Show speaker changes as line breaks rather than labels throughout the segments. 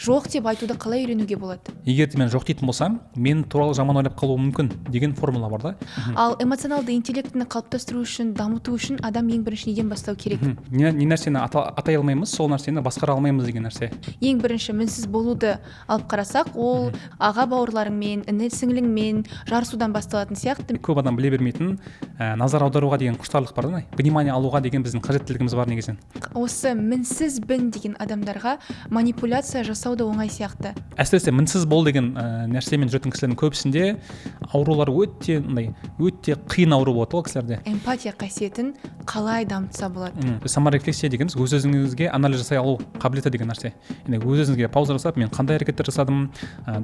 жоқ деп айтуды қалай үйренуге болады?
Егер де мен жоқ дейтін болсам, мен туралы жаман ойлап қалуы мүмкін деген формула бар да.
Ал эмоционалды интеллектіні қалыптастыру үшін, дамыту үшін адам ең бірінші неден бастау керек?
Не нәрсені атай алмаймыз, сол нәрсені басқара алмаймыз деген нәрсе.
Ең бірінші мінсіз болуды алып қарасақ, ол аға бауырларыңмен, іні сіңліңмен жарысудан басталатын сияқты.
Көп адам біле бермейтін назар аударуға деген құштарлық бар да, внимание алуға деген біздің қажеттілігіміз бар негізінен.
Осы мінсіз бін деген адамдарға манипуляция жасау да оңай сияқты.
Әсіресе мінсіз бол деген нәрсемен жүретін кісілердің көбісінде аурулар өте қиын ауру болады ол кісілерде.
Эмпатия қасиетін қалай дамытса болады?
Саморефлексия дегеніміз өз-өзіңізге анализ жасай алу қабілеті деген нәрсе. Яғни өз-өзіңізге пауза жасап, мен қандай әрекеттер жасадым,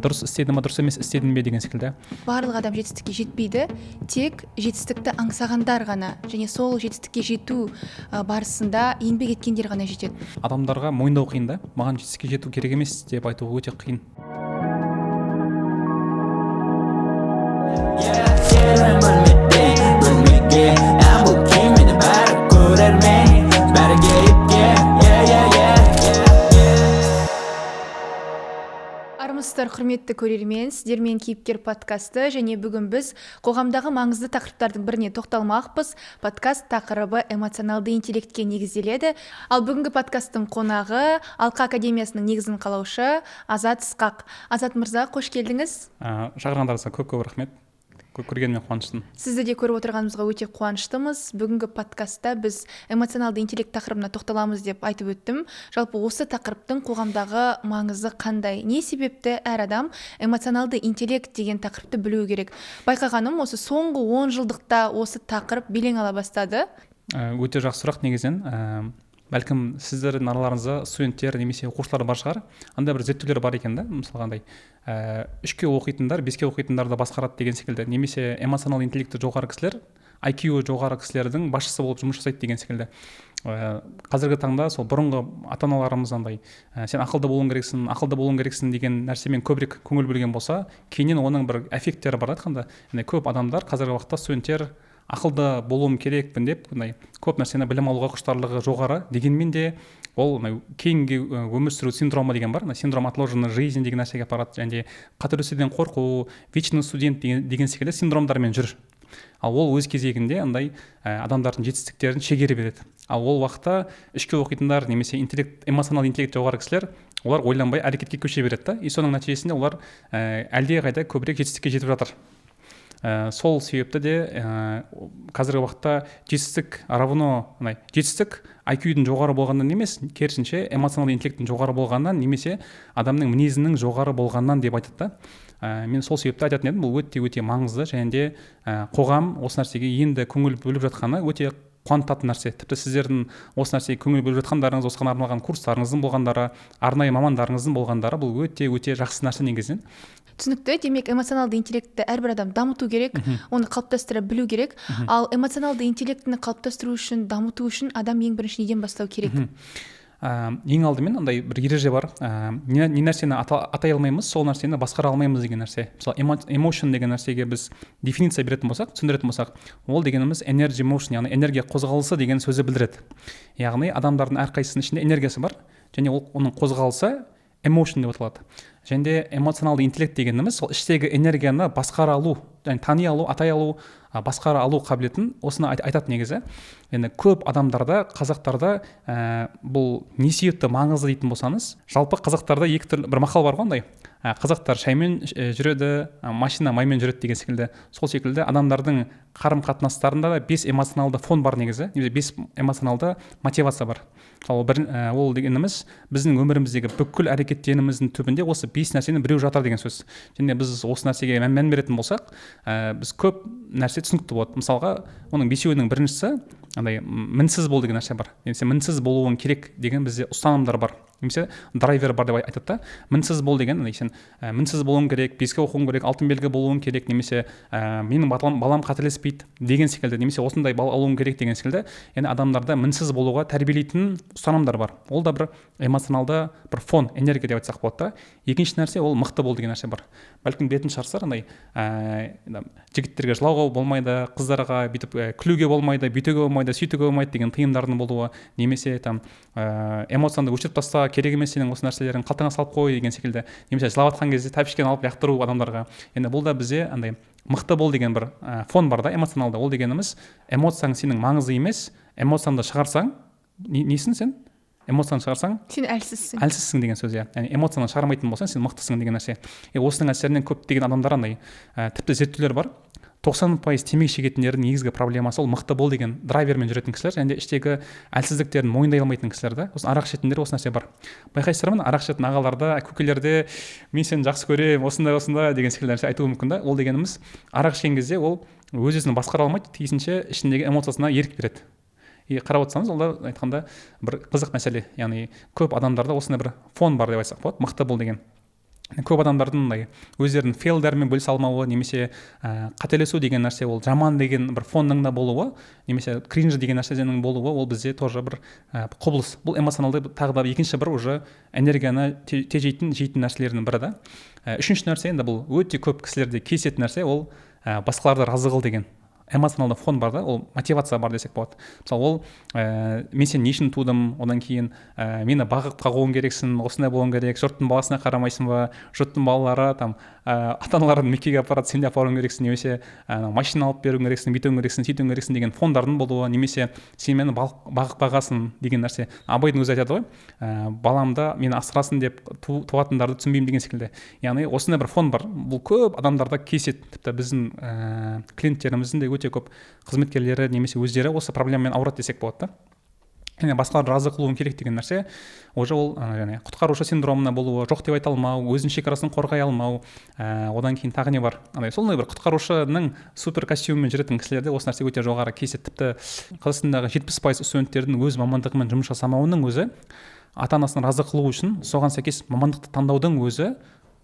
дұрыс істедім бе, дұрыс емес істедім бе деген секілді.
Барлық адам жетістікке жетпейді, тек жетістікті аңсағандар ғана және сол жетістікке жету барысында еңбек еткендер ғана жетеді.
Адамдарға мойындау қиын да, маған жетістікке жету керек емес деп айту өте қиын.
Армысыздар, құрметті көрермен, сіздермен кейіпкер подкасты, және бүгін біз қоғамдағы маңызды тақырыптардың біріне тоқталмақпыз. Подкаст тақырыбы эмоционалды интеллектке негізделеді. Ал бүгінгі подкасттың қонағы Алқа академиясының негізін қалаушы Азат Ысқақ. Азат мырза, қош келдіңіз.
Шақырғандарыңызға көп рахмет. Көргеніме қуаныштымын.
Сізді де көріп отырғанымызға өте қуаныштымыз. Бүгінгі подкастта біз эмоционалды интеллект тақырыбына тоқталамыз деп айтып өттім. Жалпы осы тақырыптың қоғамдағы маңызы қандай? Не себепті әр адам эмоционалды интеллект деген тақырыпты білуі керек? Байқағаным, осы соңғы 10 жылдықта осы тақырып белең ала бастады.
Өте жақсы сұрақ негізінен. Бәлкім сіздердің араларыңызда студенттер немесе оқушылар бар шығар. Андай бір зерттеулер бар екен да, мысалы қандай 3-ке оқитындар 5-ке оқитындарды басқарады деген секілді, немесе эмоционалды интеллекті жоғары кісілер IQ жоғары кісілердің басшысы болып жұмыс жасайды деген секілді. Қазіргі таңда сол бұрынғы ата-аналарымыз андай сен ақылды болуың керексің деген нәрсемен көбірек көңіл бөлген болса, кейіннен оның бір эффекттері бар айтқанда. Көп адамдар қазіргі уақытта студенттер ақылды болуым керекпін деп, көп нәрсені білім алуға құштарлығы жоғары, дегенмен де ол кейінгі өмір сүру синдромы деген бар, синдром отложенной жизни деген нәрсеге апарады, және қателесуден қорқу, вечный студент деген секілді синдромдармен жүр. Ал ол өз кезегінде адамдардың жетістіктерін шегере береді. Ал ол уақытта 3-ке оқитындар немесе эмоционалды интеллект жоғары кісілер, олар ойланбай әрекетке көше береді да, и соның нәтижесінде олар әлде қайда көбірек жетістікке жетіп жатыр. Сол себепті де қазіргі уақытта жетістік IQ-дің жоғары болғаннан емес, керісінше эмоционалды интеллекттің жоғары болғаннан немесе адамның мінезінің жоғары болғаннан деп айтады да. Мен сол себепті айтатын едім, бұл өте маңызды, және де қоғам осы нәрсеге енді көңіл бөліп жатқаны өте қуантатын нәрсе. Тіпті сіздердің осы нәрсеге көңіл бөліп жатқандарыңыз, осыған арналған курстарыңыздың болғандары, арнайы мамандарыңыздың болғандары, бұл өте жақсы нәрсе негізінен.
Түсінікті. Демек, эмоционалды интеллектті әрбір адам дамыту керек, оны қалыптастыра білу керек. Ал эмоционалды интеллектіні қалыптастыру үшін, дамыту үшін адам ең бірінші неден бастау керек?
Ең алдымен андай бір ереже бар. Не нәрсені атай алмаймыз, сол нәрсені басқара алмаймыз деген нәрсе. Мысалы, emotion деген нәрсеге біз дефиниция беретін болсақ, түсіндіретін болсақ, ол дегеніміз energy motion, яғни энергия қозғалысы деген сөзі білдіреді. Яғни адамдардың әрқайсысының ішінде энергиясы бар, және оның қозғалысы emotion деп аталады. Және де эмоционалды интеллект дегеніміз сол іштегі энергияны басқара алу, тани алу, атай алу, басқара алу қабілетін осыны айтады негізі. Енді көп адамдарда, қазақтарда бұл не себепті маңызды дейтін болсаңыз, жалпы қазақтарда екі түрлі бір мақал бар ғой андай. Қазақтар шаймен жүреді, машина маймен жүреді деген секілді. Сол секілді адамдардың қарым-қатынастарында да 5 эмоционалды фон бар негізі, 5 эмоционалды мотивация бар. Ол дегеніміз біздің өміріміздегі бүкіл әрекеттеріміздің түбінде осы 5 нәрсенің біреу жатыр деген сөз. Және біз осы нәрсеге мән беретін болсақ, біз көп нәрсе түсінікті болады. Мысалға, оның 5-еуінің біріншісі мінсіз бол деген нәрсе бар. Немесе мінсіз болуың керек деген бізде ұстанымдар бар. Немесе драйвер бар деп айтады да. Мінсіз бол деген, сен мінсіз болуың керек, 5-ке оқуың керек, алтын белгі болуың керек, немесе менің балам қателеспейді деген секілді, немесе осындай бал алуың керек деген секілді. Яғни адамдарда мінсіз болуға тәрбиелейтін ұстанымдар бар. Ол да бір эмоционалды бір фон, энергия деп айтсақ болады да. Екінші нәрсе ол мықты бол деген нәрсе бар. Бәлкім білетін шығарсыздар, жігіттерге жылауға болмайды, қыздарға бүйтіп күлуге болмайды, бүйтуге болмайды болмайды, сөйтуге болмайды деген тыйымдардың болуы, немесе там эмоцияңды өшіріп таста, керек емес сенің осы нәрселерің, қалтаңа салып қой деген секілді, немесе жылап жатқан кезде тәпішкені алып лақтыру адамдарға. Енді бұл да бізде андай мықты бол деген бір фон бар да, эмоционалды. Ол дегеніміз эмоцияң сенің маңызды емес, эмоцияңды шығарсаң, несін сен? Эмоцияны шығарсаң,
сен
әлсізсің деген сөз. Яғни эмоцияны шығармайтын болсаң, сен мықтысың деген нәрсе. Осының әсерінен көптеген адамдар андай тіпті зерттеулер бар. 90% темекі шегетіндердің негізгі проблемасы ол мықты бол деген драйвермен жүретін кісілер, және іштегі әлсіздіктерін мойындай алмайтын кісілер да. Осы арақ ішетіндер осы нәрсе бар. Байқайсыздар ма, арақ ішетін ағаларда, көкелерде мен сені жақсы көремін, осындай деген секілді нәрсе айтуы мүмкін да. Ол дегеніміз арақ ішкен кезде ол өз-өзін басқара алмайды, тиісінше ішіндегі эмоциясына ерік береді. Қарап отырсаңыз, ол да айтқанда бір қызық мәселе. Яғни көп адамдарда осындай бір фон бар деп айтсақ болады, мықты бол деген. Көп адамдардың өздерінің фейлдерімен бөлісе алмауы, немесе қателесу деген нәрсе, ол жаман деген бір фонның да болуы, немесе кринж деген нәрсенің болуы, ол бізде тоже бір құбылыс. Бұл эмоционалды тағы да екінші бір уже энергияны жейтін нәрселердің бірі да. Үшінші нәрсе, енді бұл өте көп кісілерде кездесетін нәрсе, ол басқаларды разы қыл деген эмоционалды фон бар да, ол мотивация бар десек болады. Мысалы, ол мен сен не үшін тудым, одан кейін мені бағып қағуың керексің, осындай болуың керек, жұрттың баласына қарамайсың ба, жұрттың балалары там ата-аналарын меккеге апарады, сен де апаруың керексің, немесе машина алып беруің керексің, бүйтуің керексің, сөйтуің керексің деген фондардың болуы, немесе сен мені бағып бағасың деген нәрсе. Абайдың өзі айтады ғой, баламды мені асырасын деп туатындарды түсінбеймін деген секілді. Яғни осындай бір фон бар. Бұл көп адамдарда кездеседі. Тіпті біздің клиенттеріміздің де өте көп қызметкерлері немесе өздері осы проблемамен ауырады десек болады да. Және басқаларды разы қылуың керек деген нәрсе, уже ол құтқарушы синдромына болуы, жоқ деп айта алмау, өзінің шекарасын қорғай алмау, одан кейін тағы не бар. Сондай бір құтқарушының супер костюммен жүретін кісілерде осы нәрсе өте жоғары кездеседі. Тіпті Қазақстандағы 70% студенттердің өз мамандығымен жұмыс жасамауының өзі, ата-анасын разы қылу үшін соған сәйкес мамандықты таңдаудың өзі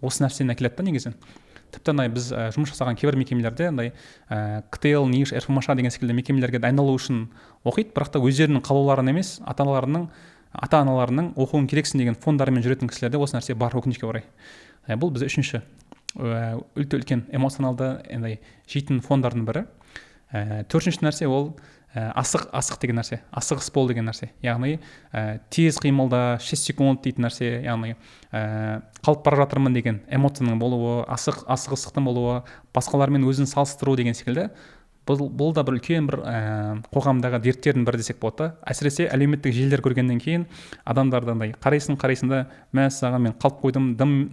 осы нәрсені әкеледі да негізі. Тіпті біз жұмыс жасаған кейбір мекемелерде КТЛ, НИШ, РФМШ деген секілді мекемелерге дайындалу үшін оқиды, бірақ та өздерінің қалауларын емес, ата-аналарының оқуың керексің деген фондарымен жүретін кісілерде осы нәрсе бар, өкінішке орай. Бұл бізде үшінші өте үлкен эмоционалды жейтін фондардың бірі. Төртінші нәрсе ол асық деген нәрсе, асығыс бол деген нәрсе. Яғни тез қимылда 6 секунд дейтін нәрсе, яғни қалып бара жатырмын деген эмоцияның болуы, асығыстықтың болуы, басқалармен өзін салыстыру деген секілді. Бұл да бір үлкен бір қоғамдағы дерттердің бірі десек болады да. Әсіресе әлеуметтік желілер көргеннен кейін адамдарды қарайсың да, мәссаған мен қалып қойдым,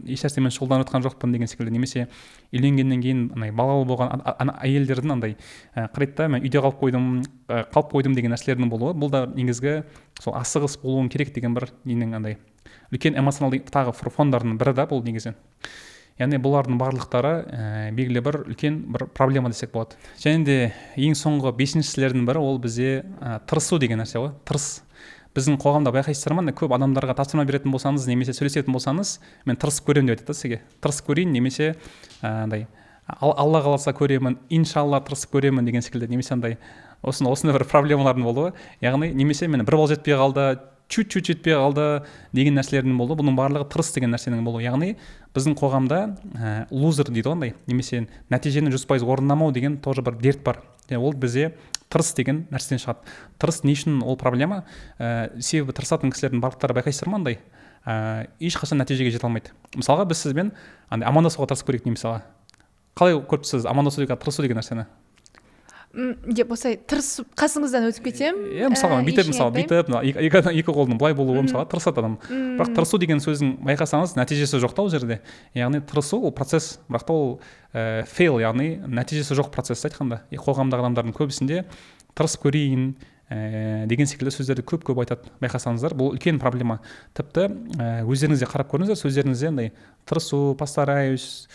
ешнәрсемен шұғылданып жатқан жоқпын деген секілді, немесе үйленгеннен кейін балалы болған әйелдердің қарайды да, мен үйде қалып қойдым деген нәрселердің болуы. Бұл да негізгі сол асығыс болуың керек деген бір үлкен эмоционалды тағы фондардың бірі да бұл негізі. Яғни бұлардың барлықтары белгілі бір үлкен бір проблема десек болады. Және де ең соңғы бесіншісілердің бірі ол бізде тырысу деген нәрсе ғой. Тырыс. Біздің қоғамда байқайсыздар ма, көп адамдарға тапсырма беретін болсаңыз, немесе сөйлесетін болсаңыз, мен тырысып көремін деп айтады сізге. Тырысып көрейін, немесе Алла қаласа көремін, иншалла тырысып көремін деген секілді, немесе осындай бір проблемалардың болуы. Яғни немесе мен бір бал жетпей қалды, чуть-чуть жетпей қалды деген нәрселердің болуы. Бұның барлығы тырыс деген нәрсенің болуы. Яғни біздің қоғамда лузер дейді ғой, немесе нәтижені 100% орындамау деген тоже бір дерт бар. Ол бізде тырыс деген нәрседен шығады. Тырыс не үшін ол проблема? Себебі тырысатын кісілердің барлықтары байқайсыздар ма, ешқашан нәтижеге жете алмайды. Мысалға біз сізбен амандасуға тырысып көрейік, немесе қалай көріпсіз амандасуға тырысу деген нәрсені?
Деп осылай тырысып қасыңыздан өтіп кетем.
Мысалға бүйтіп екі қолдың былай болуы мысалға тырысады адам. Бірақ тырысу деген сөздің байқасаңыз нәтижесі жоқ та ол жерде. Яғни тырысу ол процесс, бірақ та ол фейл, яғни нәтижесі жоқ процесс айтқанда. Қоғамдағы адамдардың көбісінде тырысып көрейін деген секілді сөздерді көп айтады. Байқасаңыздар, бұл үлкен проблема. Тіпті өздеріңізде қарап көріңіздер, сөздеріңізде тырысу, постараюсь,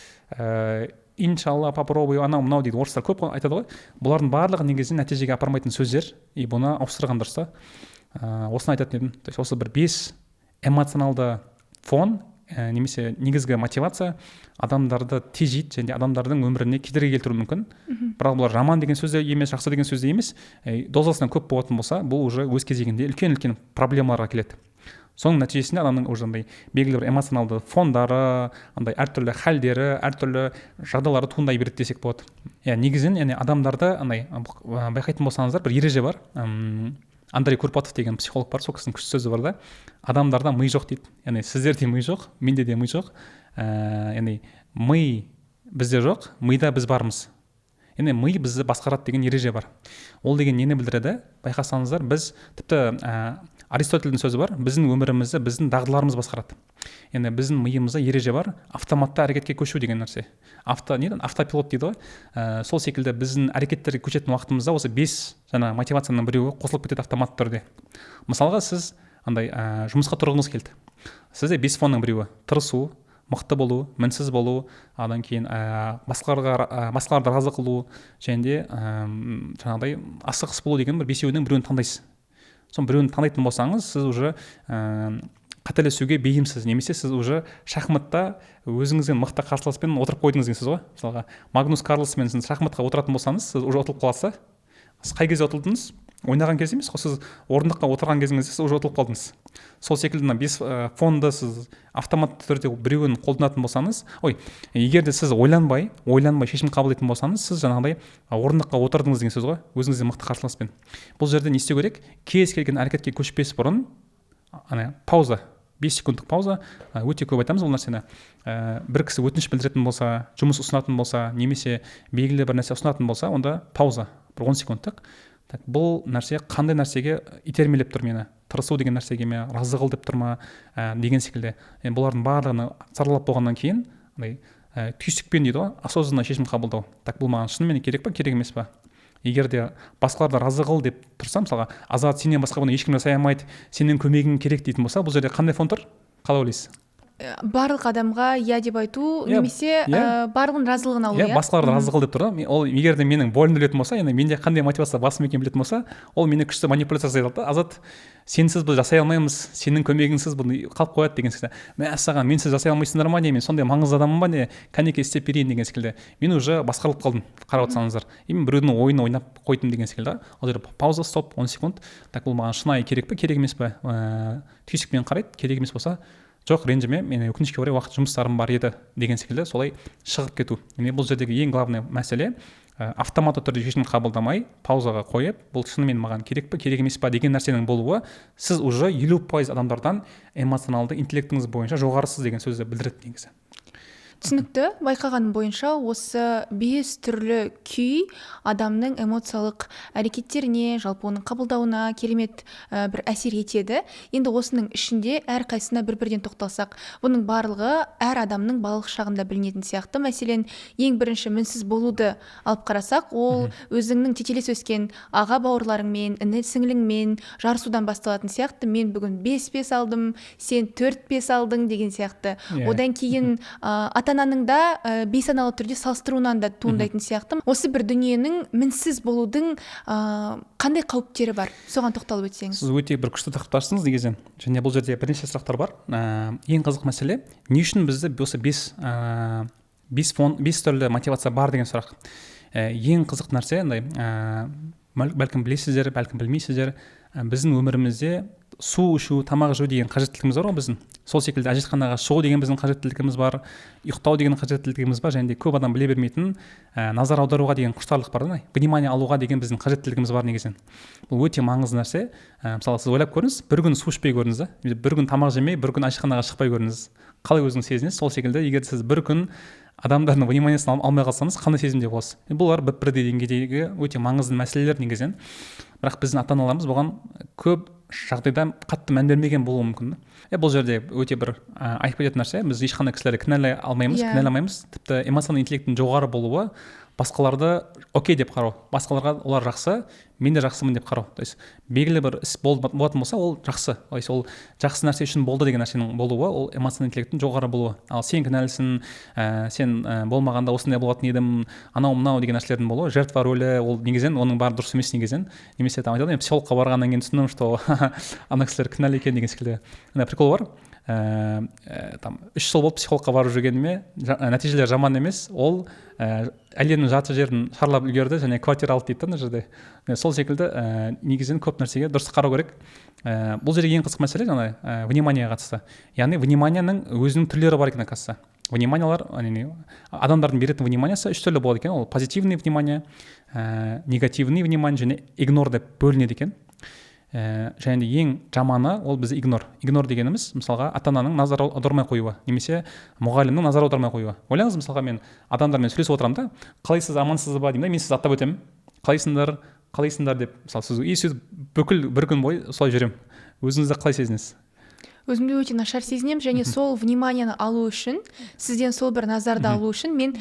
иншалла, попробую, мынау дейді. Орыстар көп айтады ғой. Бұлардың барлығы негізі нәтижеге апармайтын сөздер, бұны ауыстырған дұрыс та. Осыны айтатын едім. То есть осы бір 5 эмоционалды фон, немесе негізгі мотивация адамдарды тежейді және адамдардың өміріне кедергі келтіруі мүмкін. Бірақ бұлар жаман деген сөз де емес, жақсы деген сөз де емес. Дозасынан көп болатын болса, бұл уже өз кезегінде үлкен проблемаларға келеді. соның нәтижесінде адамның уже андай белгілі бір эмоционалды фондары, андай әртүрлі хәлдері, әртүрлі жағдайлары туындай береді десек болады. Негізінен яғни адамдарда андай байқайтын болсаңыздар бір ереже бар. Андрей Курпатов деген психолог бар, сол кісінің күшті сөзі бар да, адамдарда ми жоқ дейді. Яғни сіздерде ми жоқ, менде де ми жоқ. Яғни ми бізде жоқ, мида біз бармыз. Яғни ми бізді басқарады деген ереже бар. Ол деген нені білдіреді? Байқасаңыздар, біз тіпті Аристотельдің сөзі бар, біздің өмірімізді біздің дағдыларымыз басқарады. Яғни біздің миымызда ереже бар, автоматты әрекетке көшу деген нәрсе. Автопилот дейді ғой. Сол секілді біздің әрекеттерге көшетін уақытымызда осы 5 жаңа мотивацияның біреуі қосылып кетеді автоматты түрде. Мысалға сіз андай жұмысқа тұрғыңыз келді. Сізде 5 фонның біреуі тырысу, мықты болу, мінсіз болу, одан кейін басқаларды разы қылу, және де жаңағыдай асығыс болу деген бір бесеуінің біреуін таңдайсыз. Соның біреуін таңдайтын болсаңыз, сіз уже қателесуге бейімсіз, немесе сіз уже шахматта өзіңізден мықты қарсыласпен отырып қойдыңыз дейсіз ғой. Мысалға, Магнус Карлоспен сіз шахматқа отыратын болсаңыз, сіз уже ұтылып қаласыз. Сіз қай кезде ұтылдыңыз? Ойнаған кезде емес қой, сіз орындыққа отырған кезіңізде сіз уже ұтылып қалдыңыз. Сол секілді 5 фонды сіз автоматты түрде біреуін қолданатын болсаңыз, егер де сіз ойланбай шешім қабылдайтын болсаңыз, сіз жаңағыдай орындыққа отырдыңыз деген сөз ғой, өзіңізден мықты қарсыласпен. Бұл жерде не істеу керек? Кез келген әрекетке көшпес бұрын пауза, 5 секундтық пауза, өте көп айтамыз бұл нәрсені. Бір кісі өтініш білдіретін болса, жұмыс ұсынатын болса, немесе белгілі бір нәрсе ұсынатын болса, онда пауза, бір 10 секундтық. Бұл нәрсе қандай нәрсеге итермелеп тұр мені? Тырысу деген нәрсеге ме, разы қыл деп тұр ма деген секілді. Бұлардың барлығын саралап болғаннан кейін түйсікпен дейді ғой, осознанно шешім қабылдау. Бұл маған шынымен керек па, керек емес па? Егер де басқаларды разы қыл деп тұрса, мысалға, Азат, сенен басқа бұны ешкім жасай алмайды, сенің көмегің керек дейтін болса, бұл жерде қандай фон тұр? Қалай ойлайсыз?
Барлық адамға иә деп айту, немесе барлығын разылығын алу.
Басқаларды разы қыл деп тұр да. Ол егер де менің бойымды білетін болса, енді менде қандай мотивация басым екенін білетін болса, ол мені күшті манипуляция жасай алады да. Азат, сенсіз біз жасай алмаймыз, сенің көмегіңсіз бұны қалып қояды деген секілді. Мәссаған, менсіз жасай алмайсыңдар ма, мен сондай маңызды адаммын ба, не кәнеке істеп берейін деген секілді. Мен уже басқарылып қалдым, қарап отырсаңыздар. Мен біреудің ойын ойнап қойдым деген секілді. Ол жерде пауза, стоп, 10 секунд. Бұл маған шынайы керек пе, керек емес пе? Түйсікпен қарайды, керек емес болса, жоқ, ренжіме, мен өкінішке орай уақыт жұмыстарым бар еді деген секілді, солай шығып кету. Бұл жердегі ең главный мәселе автоматты түрде шешім қабылдамай, паузаға қойып, бұл шынымен маған керек пе, керек емес пе деген нәрсенің болуы, сіз уже 50% адамдардан эмоционалды интеллектіңіз бойынша жоғарысыз деген сөзді білдіреді негізі.
Түсінікті. Байқаған бойынша осы 5 түрлі күй адамның эмоциялық әрекеттеріне, жалпы оның қабылдауына керемет бір әсер етеді. Енді осының ішінде әрқайсысына бір-бірден тоқталсақ, бұның барлығы әр адамның балалық шағында білінетін сияқты. Мәселен, ең бірінші мінсіз болуды алып қарасақ, ол өзіңнің тетелес өскен аға бауырларыңмен, іні сіңліңмен жарысудан басталатын сияқты. Мен бүгін 5 алдым, сен 4 алдың деген сияқты. Одан кейін ата-ананың да бейсаналы түрде салыстыруынан да туындайтын сияқты. Осы бір дүниенің мінсіз болудың қандай қауіптері бар? Соған тоқталып өтсеңіз.
Сіз өте бір күшті тақырыптарсыз негізінен. Және бұл жерде бірнеше сұрақтар бар. Ең қызық мәселе, не үшін бізде осы 5 түрлі мотивация бар деген сұрақ. Ең қызық нәрсе, бәлкім білесіздер, бәлкім білмейсіздер, біздің өмірімізде су ішу, тамақ жеу деген қажеттілігіміз бар ғой біздің. Сол секілді әжетханаға шығу деген біздің қажеттілігіміз бар, ұйықтау деген қажеттілігіміз бар, және де көп адам біле бермейтін назар аударуға деген құштарлық бар, внимание алуға деген біздің қажеттілігіміз бар негізінен. Бұл өте маңызды нәрсе. Мысалы, сіз ойлап көріңіз, бір күн су ішпей көріңіз, бір күн тамақ жемей, бір күн әжетханаға шықпай көріңіз. Қалай өзіңіз сезінесіз? Сол секілді, егер сіз бір күн адамдардың вниманиесін алмай қалсаңыз, қандай сезімде боласыз? Бұлар бірдей деңгейдегі өте маңызды мәселелер негізінен. Бірақ біздің ата-аналарымыз бұған көп жағдайда қатты мән бермеген болуы мүмкін. Бұл жерде өте бір айтып кететін нәрсе, біз ешқандай кісілерді кінәламаймыз. Тіпті эмоционалды интеллекттің жоғары болуы басқаларды окей деп қарау, басқаларға олар жақсы, мен де жақсымын деп қарау. То есть белгілі бір іс болатын болса, ол жақсы. Ол жақсы нәрсе үшін болды деген нәрсенің болуы, ол эмоционалды интеллекттің жоғары болуы. Ал сен кінәлісің, сен болмағанда осындай болатын едім, анау-мынау деген нәрселердің болуы, жертва рөлі, ол негізінен оның бәрі дұрыс емес негізінен. Немесе айтады, психологқа барғаннан кейін түсіндім, что ана кісілер кінәлі екен деген секілді. Прикол бар. там 3 жыл болып психологқа барып жүргеніме нәтижелер жаман емес. Ол әлемнің жарты жерін шарлап үлгерді және квартира алды дейді мына жерде. Сол секілді негізінен көп нәрсеге дұрыс қарау керек. Бұл жерде ең қызық мәселе жаңа вниманияға қатысты. Яғни вниманияның өзінің түрлері бар екен оказывается. Вниманиялар адамдардың беретін вниманиясы 3 түрлі болады екен. Ол позитивный внимание, негативный внимание және игнор деп бөлінеді екен. Және де ең жаманы ол біз игнор. Игнор дегеніміз мысалға ата-ананың назар аудармай қоюы, немесе мұғалімнің назар аудармай қоюы. Ойлаңыз, мысалға мен адамдармен сөйлесіп отырамын да, қалайсыз, амансыз ба деймін да, мен сізді аттап өтемін. Қалайсыңдар деп, мысалы сіз сөйтіп бүкіл бір күн бойы солай жүремін. Өзіңізді қалай сезінесіз?
Өзімді өте нашар сезінемін, және сол вниманияны алу үшін, сізден сол бір назарды алу үшін мен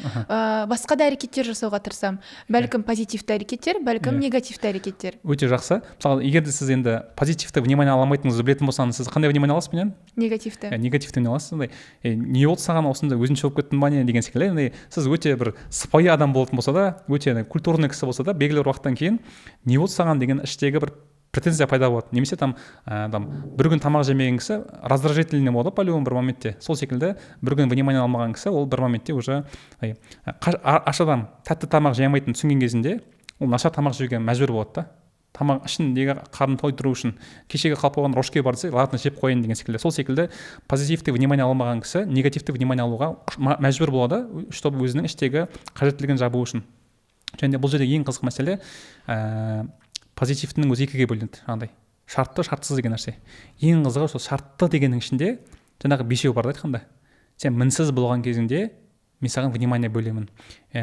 басқа да әрекеттер жасауға тырысамын. Бәлкім позитивті әрекеттер, бәлкім негативті әрекеттер.
Өте жақсы. Мысалы, егер де сіз енді позитивті внимание ала алмайтыныңызды білетін болсаңыз, сіз қандай внимание аласыз менен?
Негативті.
Негативті внимание аласыз. Не болды саған осында өзінше болып кеттің ба не деген секілді. Сіз өте бір сыпайы адам болатын болса да, өте культурный кісі болса да, белгілі бір уақыттан кейін не болды саған деген іштегі бір претензия пайда болады. Немесе там бір күн тамақ жемеген кісі раздражительный болады по-любому бір моментте. Сол секілді бір күн внимание алмаған кісі ол бір моментте уже аш адам тәтті тамақ жей алмайтынын түсінген кезінде ол нашар тамақ жеуге мәжбүр болады да. Тамақ ішіндегі қарнын тойдыру үшін кешегі қалып қойған рожке бар десе, ладно жеп қояйын деген секілді. Сол секілді позитивті внимание алмаған кісі негативті внимание алуға мәжбүр болады, чтобы өзінің іштегі қажеттілігін жабу үшін. Және бұл жерде ең қызық мәселе позитивтінің өзі екіге бөлінеді. Жаңағыдай шартты, шартсыз деген нәрсе. Ең қызығы сол шартты дегеннің ішінде жаңағы бесеу бар да айтқанда. Сен мінсіз болған кезінде мен саған внимание бөлемін.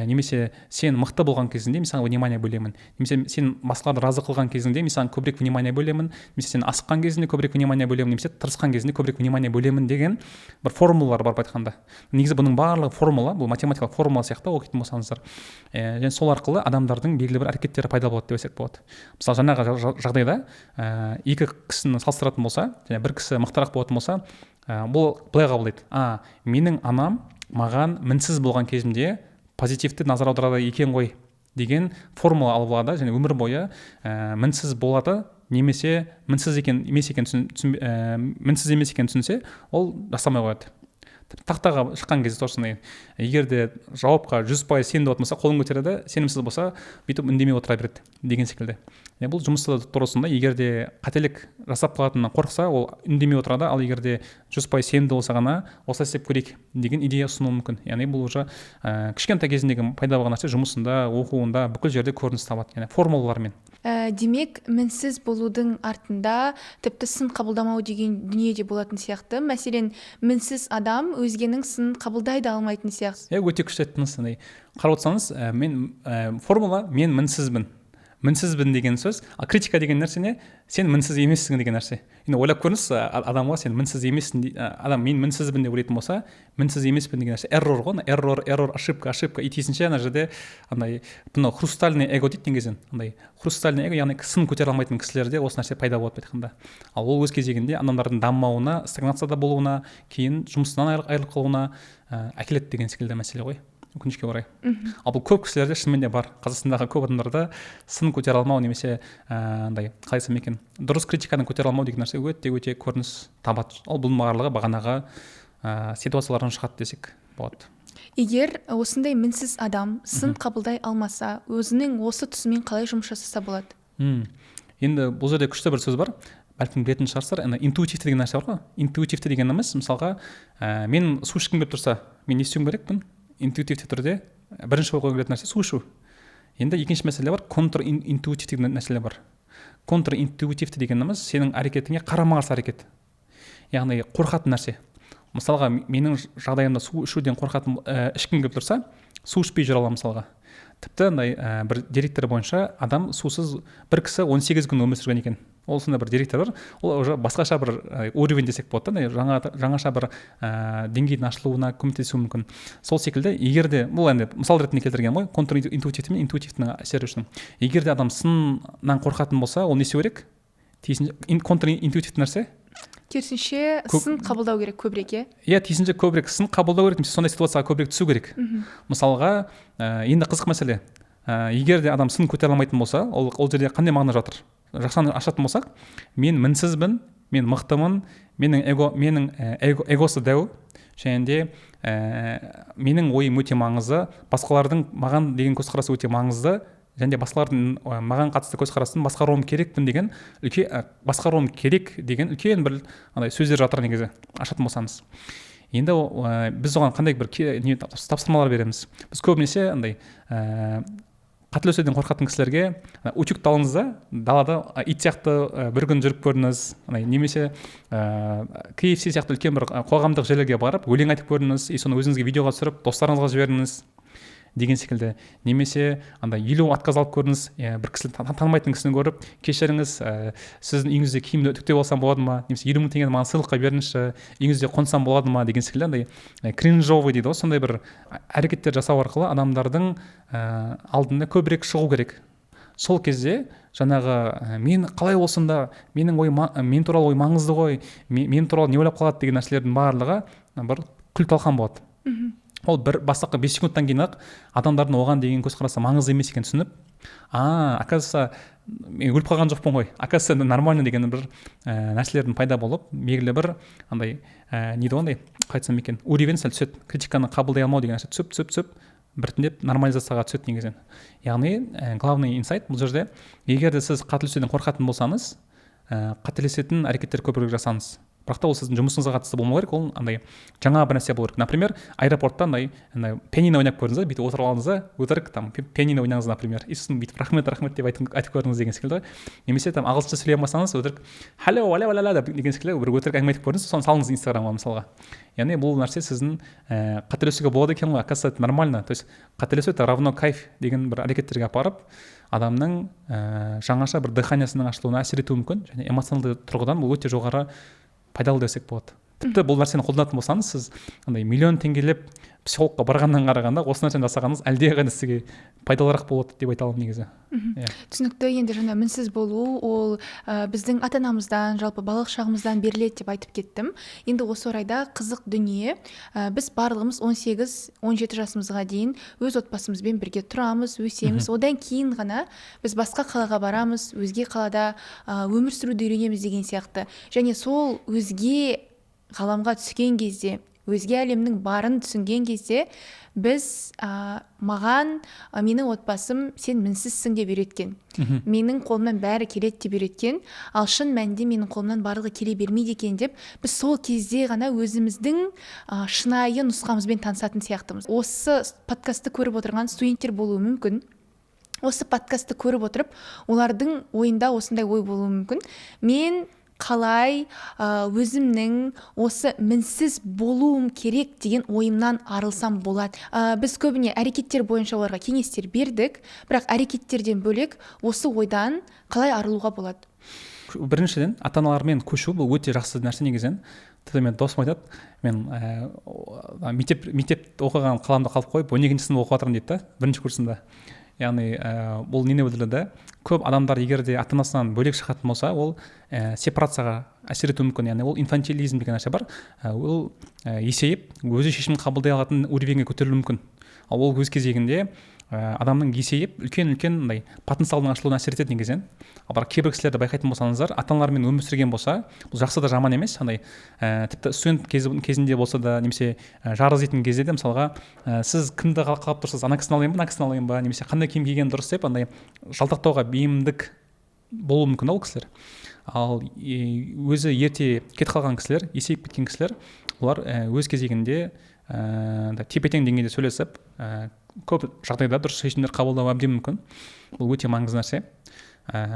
Немесе сен мықты болған кезінде мен саған внимание бөлемін. Немесе сен басқаларды разы қылған кезінде мен саған көбірек внимание бөлемін. Немесе сен асыққан кезінде көбірек внимание бөлемін. Немесе тырысқан кезінде көбірек внимание бөлемін деген бір формулалар бар айтқанда. Негізі бұның барлығы формула, бұл математикалық формула сияқты оқитын болсаңыздар. Және сол арқылы адамдардың белгілі бір әрекеттері пайда болады деп айтсақ болады. Мысалы, жаңағы жағдайда екі кісіні салыстыратын болса, және бір кісі мықтырақ болатын болса, бұл былай қабылдайды. Менің анам маған мінсіз болған кезімде позитивті назар аударады екен ғой деген формула алып алады, және өмір бойы мінсіз болады, немесе мінсіз емес екенін түсінсе, ол жасамай қояды. Тақтаға шыққан кезде точно егер де жауапқа 100% сенімді болса, қолын көтереді, сенімсіз болса, бүйтіп үндемей отыра береді деген секілді. Бұл жұмыста да тұрысында егер де қателік жасап қалатынынан қорықса, ол үндемей отырады, ал егер де 100% сенімді болса ғана осылай істеп көрейік деген идея ұсынуы мүмкін. Яғни бұл уже кішкентай кезіндегі пайда болған нәрсе жұмысында, оқуында бүкіл жерде көрініс табады, яғни формулалармен.
Демек, мінсіз болудың артында тіпті сын қабылдамау деген дүние де болатын сияқты. Мәселен, мінсіз адам өзгенің сын қабылдай да алмайтын сияқты.
Өте күшті айттыңыз. Қарап отырсаңыз, формула мен мінсізбін. Мінсізбін деген сөз, критика деген нәрсене сен мінсіз емессің деген нәрсе. Енді ойлап көріңіз, адамға сен мінсіз емессің, адам мен мінсізбін деп ойлайтын болса, мінсіз емеспін деген нәрсе эррор ғой, эррор, ошибка. И тиісінше ана жерде андай хрустальный эго дейді негізінен. Андай хрустальный эго, яғни сын көтере алмайтын кісілерде осы нәрсе пайда болады айтқанда. Ал ол өз кезегінде адамдардың дамымауына, стагнацияда болуына, кейін жұмысынан айырылып қалуына әкеледі деген секілді мәселе ғой. Өкінішке орай. Ал бұл көп кісілерде шынымен де бар. Қазақстандағы көп адамдарда сын көтере алмау, немесе қалай айтсам екен, дұрыс критиканы көтере алмау деген нәрсе өте көрініс табады. Ал бұның барлығы бағанағы ситуациялардан шығады десек болады.
Егер осындай мінсіз адам сын қабылдай алмаса, өзінің осы тұсымен қалай жұмыс жасаса болады?
Енді бұл жерде күшті бір сөз бар. Бәлкім білетін шығарсыздар, интуитивті деген нәрсе бар ғой. Интуитивті дегеніміз, мысалға, мен су ішкім келіп тұрса, мен не істеуім керекпін? Интуитивті түрде бірінші ойға келетін нәрсе су ішу. Енді екінші мәселе бар, контринтуитивті деген мәселе бар. Контринтуитивті дегеніміз сенің әрекетіңе қарама-қарсы әрекет. Яғни қорқатын нәрсе. Мысалға, менің жағдайымда су ішуден қорқатын ішкім келіп тұрса, су ішпей жүре аламын мысалға. Тіпті бір деректер бойынша адам сусыз бір кісі 18 күн өмір сүрген екен. Ол сонда бір деректер бар. Ол уже басқаша бір уровень десек болады, жаңаша бір деңгейдің ашылуына көмектесуі мүмкін. Сол секілді, егер де бұл енді мысал ретінде келтірген ғой, контринтуитивті мен интуитивтінің әсері үшін. Егер де адам сыннан қорқатын болса, ол не істеу керек? Контринтуитивті нәрсе?
Керісінше сын қабылдау керек көбірек,
тиісінше көбірек сын қабылдау керек, немесе сондай ситуацияға көбірек түсу керек. Мысалға, енді қызық мәселе. Егер де адам сын көтере алмайтын болса, ол жерде қандай мағына жатыр? Жақсаны ашатын болсақ, мен мінсізбін, мен мықтымын, эгосы дәу, және де менің ойым өте маңызды, басқалардың маған деген көзқарасы өте маңызды, және де басқалардың маған қатысты көзқарасын басқаруым керекпін деген басқаруым керек деген үлкен бір андай сөздер жатыр негізі ашатын болсаңыз. Енді біз оған қандай бір тапсырмалар береміз. Біз көбінесе андай қателесуден қорқатын кісілерге утюгті алыңыз да далада ит сияқты бір күн жүріп көріңіз, немесе KFC сияқты үлкен бір қоғамдық жерлерге барып өлең айтып көріңіз, соны өзіңізге видеоға түсіріп достарыңызға жіберіңіз деген секілді. Немесе андай 50 отказ алып көріңіз, бір кісі танымайтын кісіні көріп, кешіріңіз, сіздің үйіңізде киімді үтіктеп алсам болады ма, немесе 20 мың теңгені маған сыйлыққа беріңізші, үйіңізде қонсам болады ма деген секілді андай кринжовый дейді ғой, сондай бір әрекеттер жасау арқылы адамдардың алдында көбірек шығу керек. Сол кезде жаңағы мен қалай болсын да мен туралы ой маңызды ғой, мен туралы не ойлап қалады деген нәрселердің барлығы бір күл-талқан болады. Ол бір бастапқы 5 секундтан кейін ақ адамдардың оған деген көзқарасы маңызды емес екенін түсініп, оказывается, мен өліп қалған жоқпын ғой, оказывается, нормально деген бір нәрселердің пайда болып, белгілі бір андай не дейді ондай, қалай айтсам екен, уровень сәл түседі, критиканы қабылдай алмау деген нәрсе түсіп біртіндеп нормализацияға түседі негізінен. Яғни главный инсайт бұл жерде, егер де сіз қателесуден қорқатын болсаңыз, қателесетін әрекеттер көбірек жасаңыз. Бірақ та ол сіздің жұмысыңызға қатысты болмау керек, ол андай жаңа бір нәрсе болу керек. Например, аэропортта андай пианино ойнап көрдіңіз, бүйтіп отырып алыңыз да, өтірік там пианино ойнаңыз, например, и сосын бүйтіп рахмет деп айтып көрдіңіз деген секілді. Немесе там ағылшынша сөйлей алмасаңыз, өтірік hello деген секілді бір өтірік әңгіме айтып көрдіңіз, соны салыңыз Инстаграмға мысалға. Яғни бұл нәрсе сіздің қателесуге болады екен ғой, оказывается, нормально. То есть қателесу это равно кайф деген бір әрекеттерге апарып, адамның жаңаша бір дыханиясының ашылуына әсер етуі мүмкін, және эмоционалды тұрғыдан бұл өте жоғары пайдалы десек болады. Тіпті бұл нәрсені қолданатын болсаңыз, сіз андай миллион теңгелеп психологқа барғаннан қарағанда осы нәрсені жасағаныңыз әлдеқайда сізге пайдалырақ болады деп айта аламын негізі.
Түсінікті. Енді жаңа мінсіз болу ол біздің ата-анамыздан, жалпы балық шағымыздан беріледі деп айтып кеттім. Енді осы орайда қызық дүние, біз барлығымыз 18-17 жасымызға дейін өз отбасымызбен бірге тұрамыз, өсеміз. Одан кейін ғана біз басқа қалаға барамыз, өзге қалада өмір сүруді үйренеміз деген сияқты. Және сол өзге ғаламға түскен кезде, өзге әлемнің барын түсінген кезде біз менің отбасым сен мінсізсің деп үйреткен. Менің қолымнан бәрі келеді деп үйреткен, ал шын мәнінде менің қолымнан барлығы келе бермейді екен деп біз сол кезде ғана өзіміздің шынайы нұсқамызбен танысатын сияқтымыз. Осы подкастты көріп отырған студенттер болуы мүмкін. Осы подкастты көріп отырып, олардың ойында осындай ой болуы мүмкін. Мен қалай өзімнің осы мінсіз болуым керек деген ойымнан арылсам болады. Біз көбіне әрекеттер бойынша оларға кеңестер бердік, бірақ әрекеттерден бөлек осы ойдан қалай арылуға болады?
Біріншіден, ата-аналармен көшу бұл өте жақсы нәрсе негізінен. Тіпті мен досым айтады, мен мектеп оқыған қаламда қалып қойып, 12-ші сынып оқып жатырмын дейді да, бірінші курсында. Яғни бұл нені білдіреді? Көп адамдар егер де ата-анасынан бөлек шығатын болса, ол сепарацияға әсер етуі мүмкін. Яғни ол инфантилизм деген нәрсе бар. Ол есейіп, өзі шешім қабылдай алатын уровеньге көтерілуі мүмкін. Ал ол өз кезегінде адамның есейіп, үлкен потенциалдың ашылуына әсер етеді негізінен. Ал бірақ кейбір кісілерді байқайтын болсаңыздар, ата-аналармен өмір сүрген болса, бұл жақсы да жаман емес. Тіпті студент кезінде болса да, немесе жарыс етін кезде де, мысалға, сіз кімді қалап тұрсыз, ана кісіні алайын ба, мына кісіні алайын ба, немесе қандай киім киген дұрыс деп, жалтақтауға бейімдік болуы мүмкін ол кісілер. Ал өзі ерте кетіп қалған кісілер, есейіп кеткен кісілер, олар өз кезегінде тепе-тең деңгейде сөйлесіп, көп жағдайда дұрыс шешімдер қабылдау әбден мүмкін. Бұл өте маңызды нәрсе.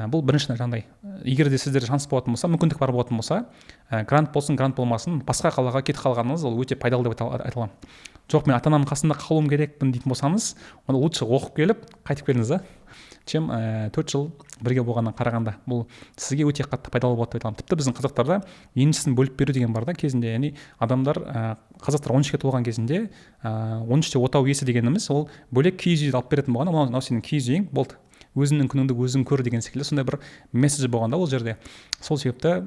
Бұл бірінші жағдай. Егер де сіздерде шанс болатын болса, мүмкіндік бар болатын болса, грант болсын, грант болмасын, басқа қалаға кетіп қалғаныңыз ол өте пайдалы деп айта аламын. Жоқ, мен ата-анамның қасында қалуым керекпін дейтін болсаңыз, онда лучше оқып келіп, қайтып келіңіз да, чем 4 жыл бірге болғаннан қарағанда. Бұл сізге өте қатты пайдалы болады деп айта аламын. Тіпті біздің қазақтарда еншісін бөліп беру деген бар да кезінде, яғни адамдар қазақтар 13-ге толған кезінде 13-те отау иесі дегеніміз ол бөлек киіз үйді алып беретін болған, мынау сенің киіз үйің болды. Өзіңнің күніңді өзің көр деген секілді сондай бір месседж болғанда ол жерде. Сол себепті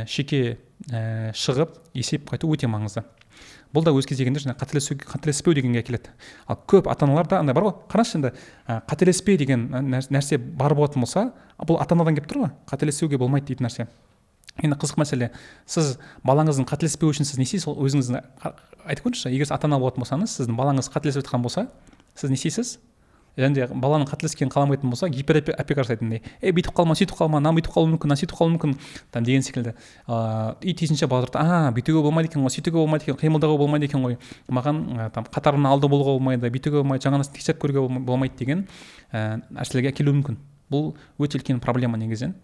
шеке шығып есеп қайту өте маңызды. Бұл да өз кезегінде қателеспеу дегенге келеді. Ал көп ата-аналарда андай бар ғой, қарашы енді қателеспе деген нәрсе бар болатын болса, бұл ата-анадан келіп тұр ғой, қателесуге болмайды дейтін нәрсе. енді қызық мәселе, сіз балаңыздың қателеспеуі үшін сіз не істейсіз, ол өзіңіздің айтып көріңізші. Егер сіз ата ана болатын болсаңыз, сіздің балаңыз қателесіп жатқан болса, сіз не істейсіз? Және де баланың қателескенін қаламайтын болса, гиперопека жасайтындай, бүйтіп қалма, сөйтіп қалма, мына бүйтіп қалуы мүмкін, мына сөйтіп қалуы мүмкін, там деген секілді. И тиісінше бала бүйтуге болмайды екен ғой, сөйтуге болмайды екен, қимылдауға болмайды екен ғой, маған там қатарына алды болуға болмайды, бүйтуге болмайды, жаңа нәрсе тексеріп көруге болмайды деген нәрселерге әкелуі мүмкін. Бұл өте үлкен проблема негізінен.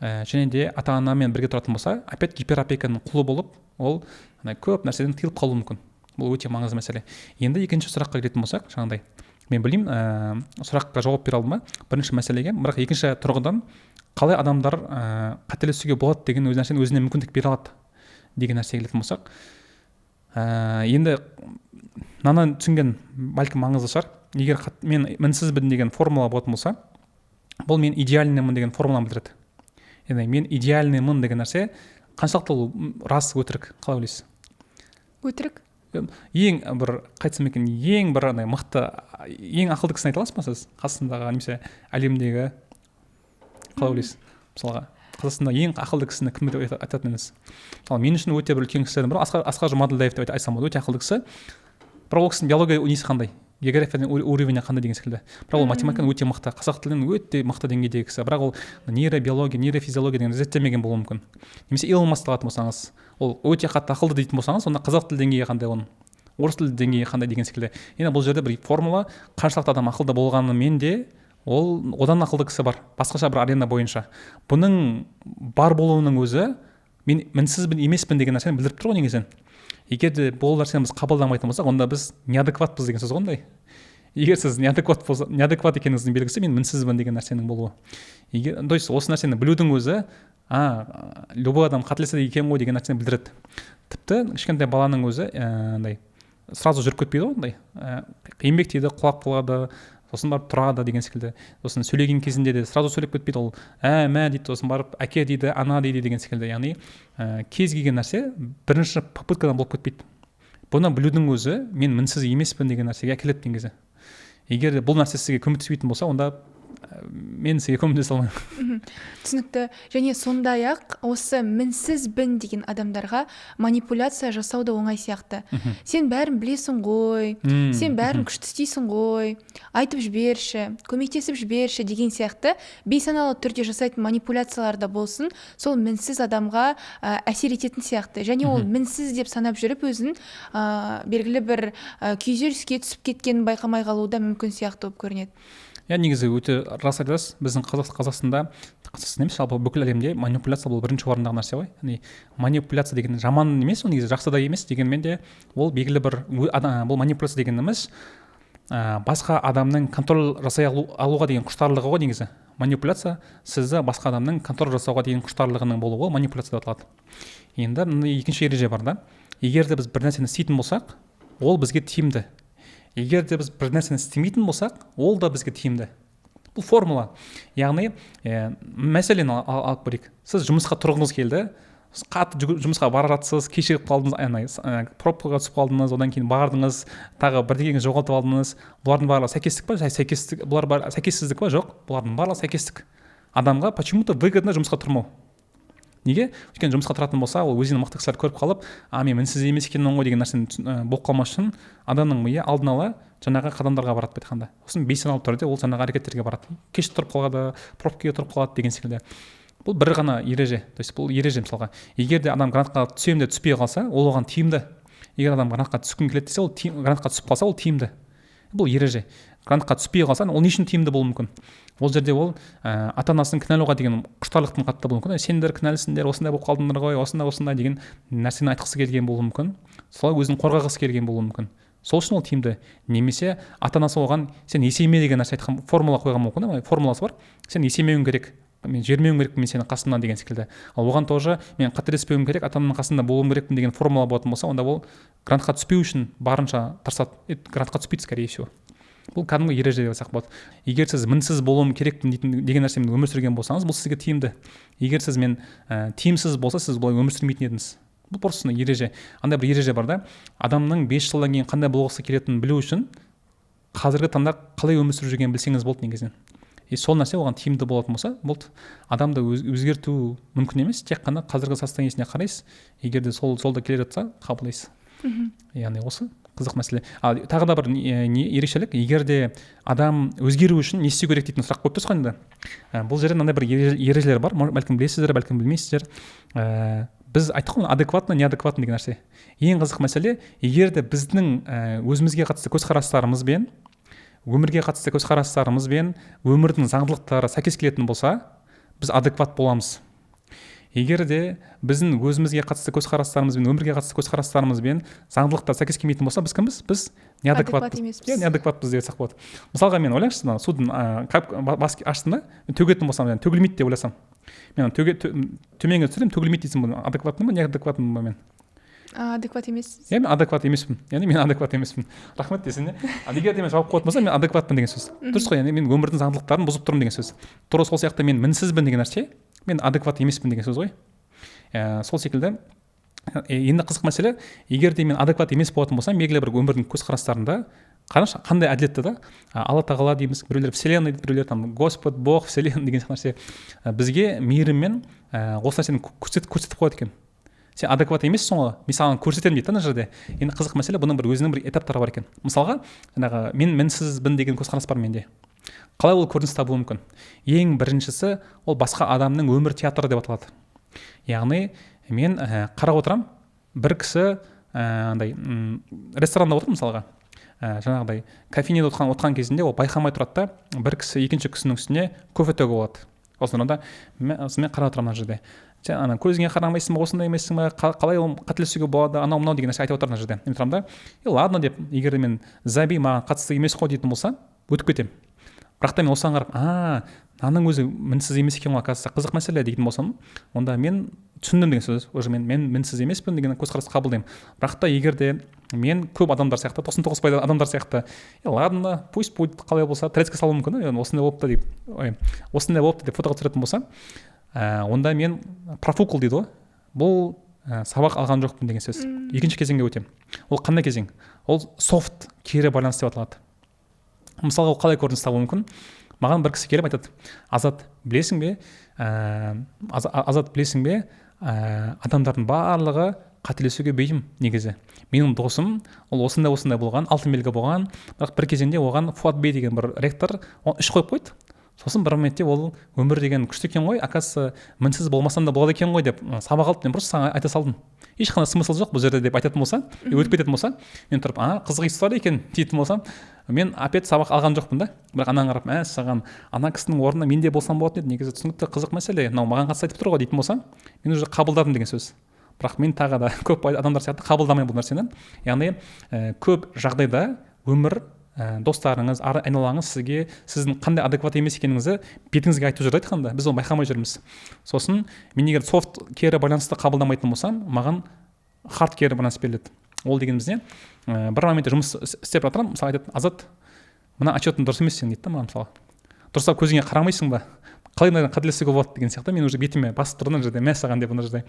Және де ата анамен бірге тұратын болса, опять гиперопеканың құлы болып, ол көп нәрседен тыйылып қалуы мүмкін. Бұл өте маңызды мәселе. Енді екінші сұраққа келетін болсақ, жаңағыдай, мен білеймін, сұраққа жауап бере алдым ба бірінші мәселеге, бірақ екінші тұрғыдан қалай адамдар қателесуге болады деген өз нәрсені өзіне мүмкіндік бере алады деген нәрсеге келетін болсақ, енді мынаны түсінген бәлкім маңызды шығар. Егер мен мінсізбін деген формула болатын болса, бұл мен идеальныймын деген формуланы білдіреді. Яғни мен идеальныймын деген нәрсе қаншалықты ол рас, өтірік, қалай ойлайсыз?
Өтірік.
Ең бір қайтсам екен, ең бір мықты, ең ақылды кісіні айта аласыз ба сіз? Қасындағы немесе әлемдегі, қалай ойлайсыз? Мысалға, қазақстанда ең ақылды кісіні кім деп айтатын едіңіз? Мысалы, мен үшін өте бір үлкен кісілердің бірі Асқар Жұмаділдаев деп айтсам болады, өте ақылды кісі. Бірақ ол кісінің биология несі қандай? Географияның уровені қандай деген секілді. Бірақ ол математикадан өте мықты, қазақ тілінен өте мықты деңгейдегі кісі. Бірақ ол нейробиология, нейрофизиология деген зерттемеген болуы мүмкін. Немесе Илон Маск алатын болсаңыз, ол өте қатты ақылды дейтін болсаңыз, онда қазақ тілі деңгейі қандай, оның орыс тілі деңгейі қандай деген секілді. Енді бұл жерде бір формула, қаншалықты адам ақылды болғанымен де ол одан ақылды кісі бар, басқаша бір арена бойынша. Бұның бар болуының өзі мен мінсізбін, емеспін деген нәрсені білдіріп тұр ғой негізінен. Егер де бұл нәрсені біз қабылдамайтын болсақ, онда біз неадекватпыз деген сөз ғой. Егер сіз неадекват екеніңіздің белгісі мен мінсізбін деген нәрсенің болуы. Егер то есть осы нәрсені білудің өзі, любой адам қателеседі екен ғой деген нәрсені білдіреді. Тіпті кішкентай баланың өзі сразу жүріп кетпейді ғой, еңбектейді, құлап қалады, сосын барып тұрады деген секілді. Сосын сөйлеген кезінде де сразу сөйлеп кетпейді, ол мә дейді, сосын барып әке дейді, ана дейді деген секілді. Яғни кез келген нәрсе бірінші попыткадан болып кетпейді. Бұны білудің өзі мен мінсіз емеспін деген нәрсеге әкеледі негізі. Егер бұл нәрсе сізге көмектеспейтін болса, онда мен сізге көмектесе алмаймын.
Түсінікті. Және сондай-ақ осы мінсізбін деген адамдарға манипуляция жасау да оңай сияқты. Сен бәрін білесің ғой, сен бәрін күшті істейсің ғой, айтып жіберші, көмектесіп жіберші деген сияқты бейсаналы түрде жасайтын манипуляциялар да болсын, сол мінсіз адамға әсер ететін сияқты. Және ол мінсіз деп санап жүріп өзін белгілі бір күйзеліске түсіп кеткенін байқамай қалуы да мүмкін сияқты болып көрінеді.
Негізі өте рас айтасыз. Біздің Қазақстанда, емес, жалпы бүкіл әлемде манипуляция бұл бірінші орындағы нәрсе ғой. Манипуляция деген жаман емес, ол негізі жақсы да емес, дегенмен де ол белгілі бір бұл манипуляция дегеніміз басқа адамның контроль жасай алуға деген құштарлығы ғой негізі. Манипуляция сізді басқа адамның контроль жасауға деген құштарлығының болуы манипуляция деп аталады. Енді екінші ереже бар да. Егер де біз бір нәрсені істейтін болсақ, ол бізге тиімді. Егер де біз бір нәрсені істемейтін болсақ, ол да бізге тиімді. Бұл формула. Яғни, мәселені алып көрейік. Сіз жұмысқа тұрғыңыз келді, қатты жұмысқа бара жатсыз, кешігіп қалдыңыз, пробкаға түсіп қалдыңыз, одан кейін бардыңыз, тағы бірдеңені жоғалтып алдыңыз. Бұлардың барлығы сәйкестік па? Бұлар сәйкессіздік па? Жоқ. Бұлардың барлығы сәйкестік. Адамға почему-то выгодно жұмысқа тұрмау. Неге? Өйткені жұмысқа тұратын болса, ол өзінің мықты кісілер көріп қалып, мен мінсіз емес екенмін ғой деген нәрсені болып қалмас үшін адамның миы алдын ала жаңағы қадамдарға барады деп айтқанда. Сосын бейсаналы түрде ол жаңағы әрекеттерге барады. Кеш тұрып қалады, пробкаға тұрып қалады деген секілді. Бұл бір ғана ереже. То есть бұл ереже мысалға. Егер де адам грантқа түсем де түспей қалса, ол оған тиімді. Егер адам грантқа түскің келеді десе, ол грантқа түсіп қалса, ол тиімді. Бұл ереже. Грантқа түспей қалса, ол не үшін тиімді болуы мүмкін? Ол жерде ол ата-анасын кінәлауға деген құштарлықтың қатты болуы мүмкін. Сендер кінәлісіңдер, осындай болып қалдыңдар ғой, осындай деген нәрсені айтқысы келген болуы мүмкін. Солай өзін қорғағысы келген болуы мүмкін. Сол үшін ол тиімді. Немесе ата-анасы оған сен есейме деген нәрсе айтқан, формула қойған мүмкін. Формуласы бар. Сен есеймеуің керек, мен жермеуім керекпін, мен сенің қасымнан деген секілді. Ал оған тоже мен қателеспеуім керек, ата-ананың қасында болуым керекпін деген формула болатын болса, онда ол грантқа түспеу үшін барынша тырысады. Грантқа түспейді, скорее всего. Бұл кәдімгі ереже деп айтсақ болады. Егер сіз мінсіз болуым керекпін деген нәрсемен өмір сүрген болсаңыз, бұл сізге тиімді. Егер сіз тиімсіз болса, сіз бұлай өмір сүрмейтін едіңіз. Бұл просто ереже. Андай бір ереже бар да, адамның 5 жылдан кейін қандай болғысы келетінін білу үшін қазіргі таңда қалай өмір сүріп жүргенін білсеңіз болды негізінен. сол нәрсе оған тиімді болатын болса болды. Адамды өзгерту мүмкін емес, тек қана қазіргі состояниесіне қарайсыз, егер де сол жолда келе жатса қабылдайсыз. Яғни осы қызық мәселе. Ал тағы да бір ерекшелік, егер де адам өзгеру үшін не істеу керек дейтін сұрақ қойып тұрсыз ғой енді. Бұл жерде мынандай бір ережелер бар, бәлкім білесіздер, бәлкім білмейсіздер. Біз айттық қой, адекватно, неадекватно деген нәрсе. Ең қызық мәселе, егер де біздің өзімізге қатысты көзқарастарымызбен, өмірге қатысты көзқарастарымызбен өмірдің заңдылықтары сәйкес келетін болса, біз адекват боламыз. Егер де біздің өзімізге қатысты көзқарастарымызбен, өмірге қатысты көзқарастарымызбен заңдылықтар сәйкес келмейтін болса, біз кімбіз? Біз неадекватпыз. Неадекватпыз деп айтсақ болады. Мысалға мен ойлаңызшы, судың бас аштым да, төгетін болсам, төгілмейді деп ойласам. Мен төменге түсірем, төгілмейді дейсің, бұл адекватпын ба, неадекватпын ба мен?
Адекват емессіз.
Мен адекват емеспін. Яғни мен адекват емеспін. Рахмет десең, егер де мен жауап қоятын болсам, мен адекватпын деген сөз. Дұрыс қой, яғни мен өмірдің заңдылықтарын бұзып тұрмын деген сөз. Тура сол сияқты мен мінсізбін деген нәрсе, мен адекват емеспін деген сөз ғой. Сол секілді енді қызық мәселе, егер де мен адекват емес болатын болсам, белгілі бір өмірдің көзқарастарында қарашы қандай әділетті да, Алла тағала дейміз, біреулер вселенная дейді, біреулер там Господь, Бог, вселенная деген нәрсе бізге мейіріммен осы нәрсені көрсетіп қояды екен. Сен адекват емессің ғой, мен саған көрсетемін дейді ана жерде. Енді қызық мәселе, бұның бір өзінің бір этаптары бар екен. Мысалға, жаңағы мен мінсізбін деген көзқарас бар менде. Қалай ол көрініс табуы мүмкін? Ең біріншісі, ол басқа адамның өмір театры деп аталады. Яғни мен қарап отырам, бір кісі ресторанда отыр мысалға, жаңағыдай кофейняда отқан кезінде ол байқамай тұрады да, бір кісі екінші кісінің үстіне кофе төгіп алады. Осында мен қарап отырамын ана жерде. Ана көзіңе қарамайсың ба, осындай емессің ба, қалай ол қателесуге болады, анау мынау деген нәрсе айтып отыр ана жерде. Мен тұрамын да, ладно деп, егер мен заби маған қатысты емес қой дейтін болса, өтіп кетемін. Бірақ та мен осыған қарап, аның өзі мінсіз емес екен ғой, қызық мәселе дейтін болсам, онда мен түсіндім деген сөз, уже мен мінсіз емеспін деген көзқарасты қабылдаймын. Бірақ та егер де мен көп адамдар сияқты, 99% адамдар сияқты, ладно, пусть будет, қалай болса, трецке салуым мүмкін, осындай болыпты деп фотоға түсіретін болса, онда мен профукл дейді ғой, бұл сабақ алған жоқпын деген сөз. Екінші кезеңге өтем. Ол қандай кезең? Ол софт, кері байланыс деп аталады. Мысалға ол қалай көрініс табуы мүмкін? Маған бір кісі келіп айтады, Азат, білесің бе, адамдардың барлығы қателесуге бейім негізі. Менің досым, ол осындай болған, алтын белгі болған, бірақ бір кезеңде оған Фуат Бей деген бір ректор үш қойып қойды. Сосын бір моментте ол өмір деген күшті екен ғой, оказывается, мінсіз болмасам да болады екен ғой деп сабақ алып, мен просто саған айта салдым. Ешқандай смысл жоқ бұл жерде деп айтатын болса, өтіп кететін болса, мен тұрып, қызық история екен дейтін болсам, мен опять сабақ алған жоқпын да. Бірақ анаған қарап, саған ана кісінің орнына мен де болсам болатын еді, негізі түсінікті қызық мәселе, мынау маған қатысты айтып тұр ғой дейтін болсам, мен уже қабылдадым деген сөз. Бірақ мен тағы да көп адамдар сияқты қабылдамаймын бұл нәрсені. Яғни көп жағдайда өмір, достарыңыз, айналаңыз сізге сіздің қандай адекват емес екеніңізді бетіңізге айтып жүреді айтқанда, біз оны байқамай жүрміз. Сосын мен егер софт кері байланысты қабылдамайтын болсам, маған хард кері байланыс беріледі. Ол дегеніміз не? Бір моментте жұмыс істеп жатырмын, мысалы айтады, Азат, мына отчетың дұрыс емес сен дейді да маған, мысалы. Дұрыстап көзіңе қарамайсың ба? Қалай қателесуге болады деген сияқты, мен уже бетіме басып тұрдым жерде, саған деп ана жерде.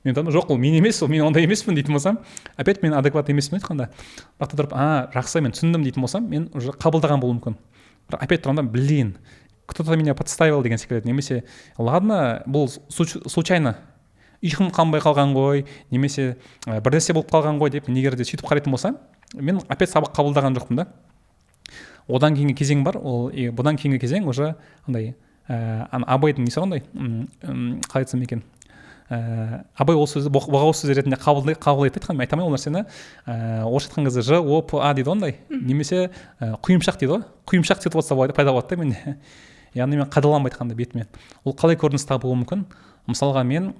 Мен айтамын, жоқ, ол мен емес, ол мен ондай емеспін дейтін болсам, опять мен адекват емеспін айтқанда. Бірақ та тұрып, жақсы, мен түсіндім дейтін болсам, мен уже қабылдаған болуым мүмкін. Бірақ опять тұрғанда, блин, кто-то меня подставил деген секілді, немесе ладно, бұл случайно ұйқым қанбай қалған ғой, немесе бірдесе болып қалған ғой деп, егер де сөйтіп қарайтын болсам, мен опять сабақ қабылдаған жоқпын да. Одан кейінгі кезең бар, бұдан кейінгі кезең уже андай абайдың несі ондай, қалай айтсам екен, абай ол сөзді боғауыз сөз ретінде қабылдайды айтқан, мен айтамын ол нәрсені, орысша айтқан кезде ж о п а дейді ондай, немесе құйымшақ дейді ғой, құйымшақ ситуация пайда болады да менде. Яғни мен қадаланбай айтқанда бетіме. Ол қалай көрініс табуы мүмкін? Мысалға мен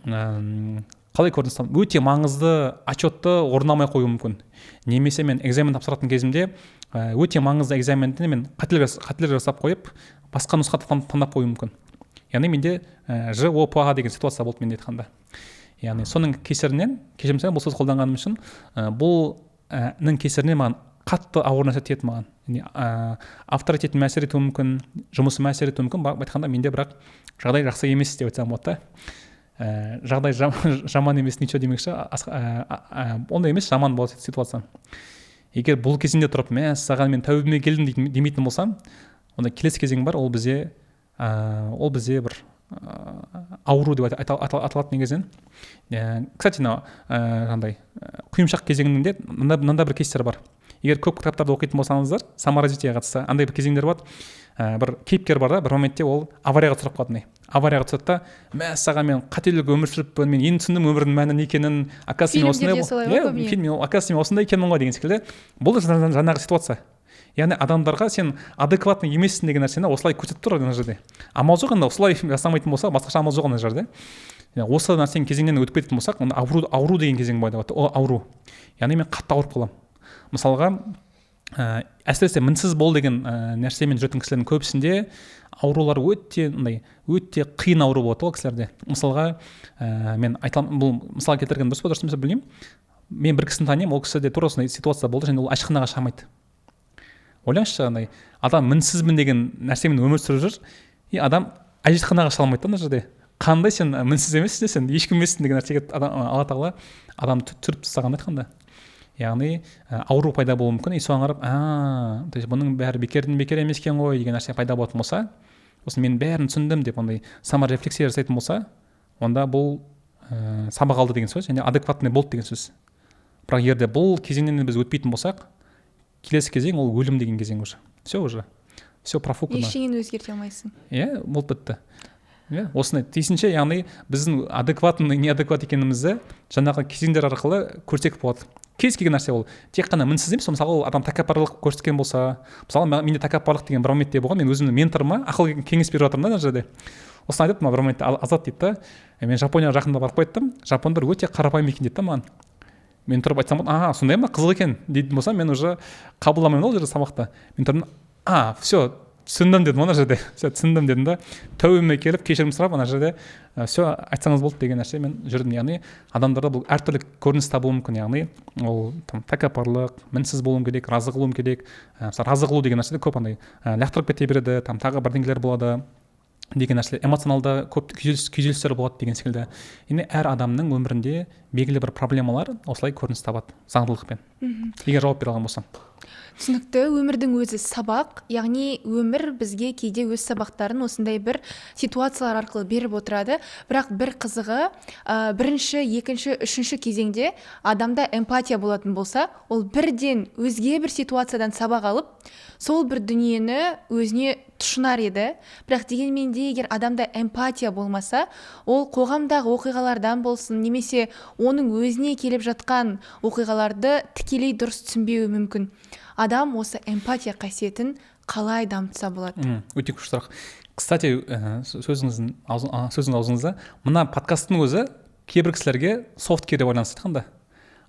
қалай көрініс табуы, өте маңызды отчетты орындамай қоюы мүмкін. Немесе мен экзамен тапсыратын кезімде өте маңызды экзаменде мен қателер жасап қойып, басқа нұсқаты таңдап қою мүмкін. Яғни менде ж о п а деген ситуация болды менде айтқанда. Яғни соның кесірінен, кешірім сұраймын бұл сөз қолданғаным үшін, бұлның кесірінен маған қатты ауыр нәрсе тиеді маған. Авторитетім әсер етуі мүмкін, жұмысым әсер етуі мүмкін, айтқанда менде бірақ жағдай жақсы емес деп айтсам болады да. Жағдай жаман емес, ничего демекші, ондай емес, жаман болады ситуация. Егер бұл кезінде тұрып, саған мен тәубеме келдім демейтін болсам, онда келесі кезең бар, ол бізде ол бізде бір ауру деп аталады негізінен. Кстати, жаңағыдай құйымшақ кезеңінде мынандай бір кейстер бар. Егер көп кітаптарды оқитын болсаңыздар, саморазвитиеге қатысты андай бір кезеңдер болады. Бір кейіпкер бар да, бір моментте ол аварияға түсіріп қалады. Аварияға түседі да, мәссаған мен қателік өмір сүріппін, мен енді түсіндім өмірдің мәні не екенін, оказывается мен осындай екенмін ғой деген секілді. Бұл жаңағы ситуация. Яғни адамдарға сен адекватный емессің деген нәрсені осылай көрсетіп тұр ана жерде. Амал жоқ, енді осылай жасамайтын болса, басқаша амал жоқ ана жерде. Осы нәрсенің кезеңнен өтіп кететін болсақ, онда ауру деген кезең болады. Ол ауру. Яғни мен қатты ауырып қаламын. Мысалға, әсіресе мінсіз бол деген нәрсемен жүретін кісілердің көбісінде аурулар өте қиын ауру болады ол кісілерде. Мысалға, мен айтамын, бұл мысал келтірген дұрыс па дұрыс емес білмеймін. Мен бір кісіні танимын, ол кісіде тура осындай ситуация болды, және ол ашханаға шығамайды. Ойлаңызшы, адам мінсізбін деген нәрсемен өмір сүріп жүр, и адам әжетханаға шыға алмайды ана жерде. Қандай сен мінсіз емессің, сен ешкім емессің деген нәрсеге Алла тағала адамды түріп тастағанды айтқанда. Яғни ауру пайда болуы мүмкін, и соған қарап, то есть бұның бәрі бекерден бекер емес екен ғой деген нәрсе пайда болатын болса, сосын мен бәрін түсіндім деп ондай саморефлексия жасайтын болса, онда бұл сабақ алды деген сөз, және адекватный болды деген сөз. Бірақ егер де бұл кезеңнен біз өтпейтін болсақ, келесі кезең ол өлім деген кезең уже. Все профукано.
Ештеңені өзгерте алмайсың.
Болып бітті. Осыны тиісінше, яғни біздің адекватный, неадекват екенімізді жаңағы кезеңдер арқылы көрсек болады. Кез келген нәрсе ол тек қана мінсіз емес, мысалы ол адам тәкаппарлық көрсеткен болса, мысалы менде тәкаппарлық деген бір моментте болған, мен өзімнің менторыма ақыл кеңес беріп жатырмын да ана жерде. Осыны айтады, бір моментте Азат дейді да, мен Жапонияға жақында барып қойттым, жапондар өте қарапайым екен дейді да маған. Мен тұрып айтсам, сондай ма, қызық екен дейтін болсам, мен уже қабылдамаймын ол жерде сабақта. Мен тұрдым, все, түсіндім дедім ана жерде. Түсіндім дедім да, тәубеме келіп кешірім сұрап ана жерде, все, айтсаңыз болды деген нәрсе мен жүрдім. Яғни адамдарда бұл әртүрлі көрініс табуы мүмкін. Яғни ол тәкаппарлық, мінсіз болуым керек, разы қылуым керек. Разы қылу деген нәрседе көп андай лақтырып кете береді, тағы бірдеңелер болады деген нәрсе, эмоционалды көп күйзелістер болады деген секілді. Енді әр адамның өмірінде белгілі бір проблемалар осылай көрініс табады заңдылықпен. Егер жауап бере алған болсам.
Түсінікті. Өмірдің өзі сабақ, яғни өмір бізге кейде өз сабақтарын осындай бір ситуациялар арқылы беріп отырады. Бірақ бір қызығы, бірінші, екінші, үшінші кезеңде адамда эмпатия болатын болса, ол бірден өзге бір ситуациядан сабақ алып, сол бір дүниені өзіне тұшынар еді. Бірақ дегенмен де егер адамда эмпатия болмаса, ол қоғамдағы оқиғалардан болсын, немесе оның өзіне келіп жатқан оқиғаларды тікелей дұрыс түсінбеуі мүмкін. Адам осы эмпатия қасиетін қалай дамытса болады?
Өте күшті сұрақ. Кстати, сөзіңіздің аузыңызда, мына подкасттың өзі кейбір кісілерге софт кире байланысты айтқанда.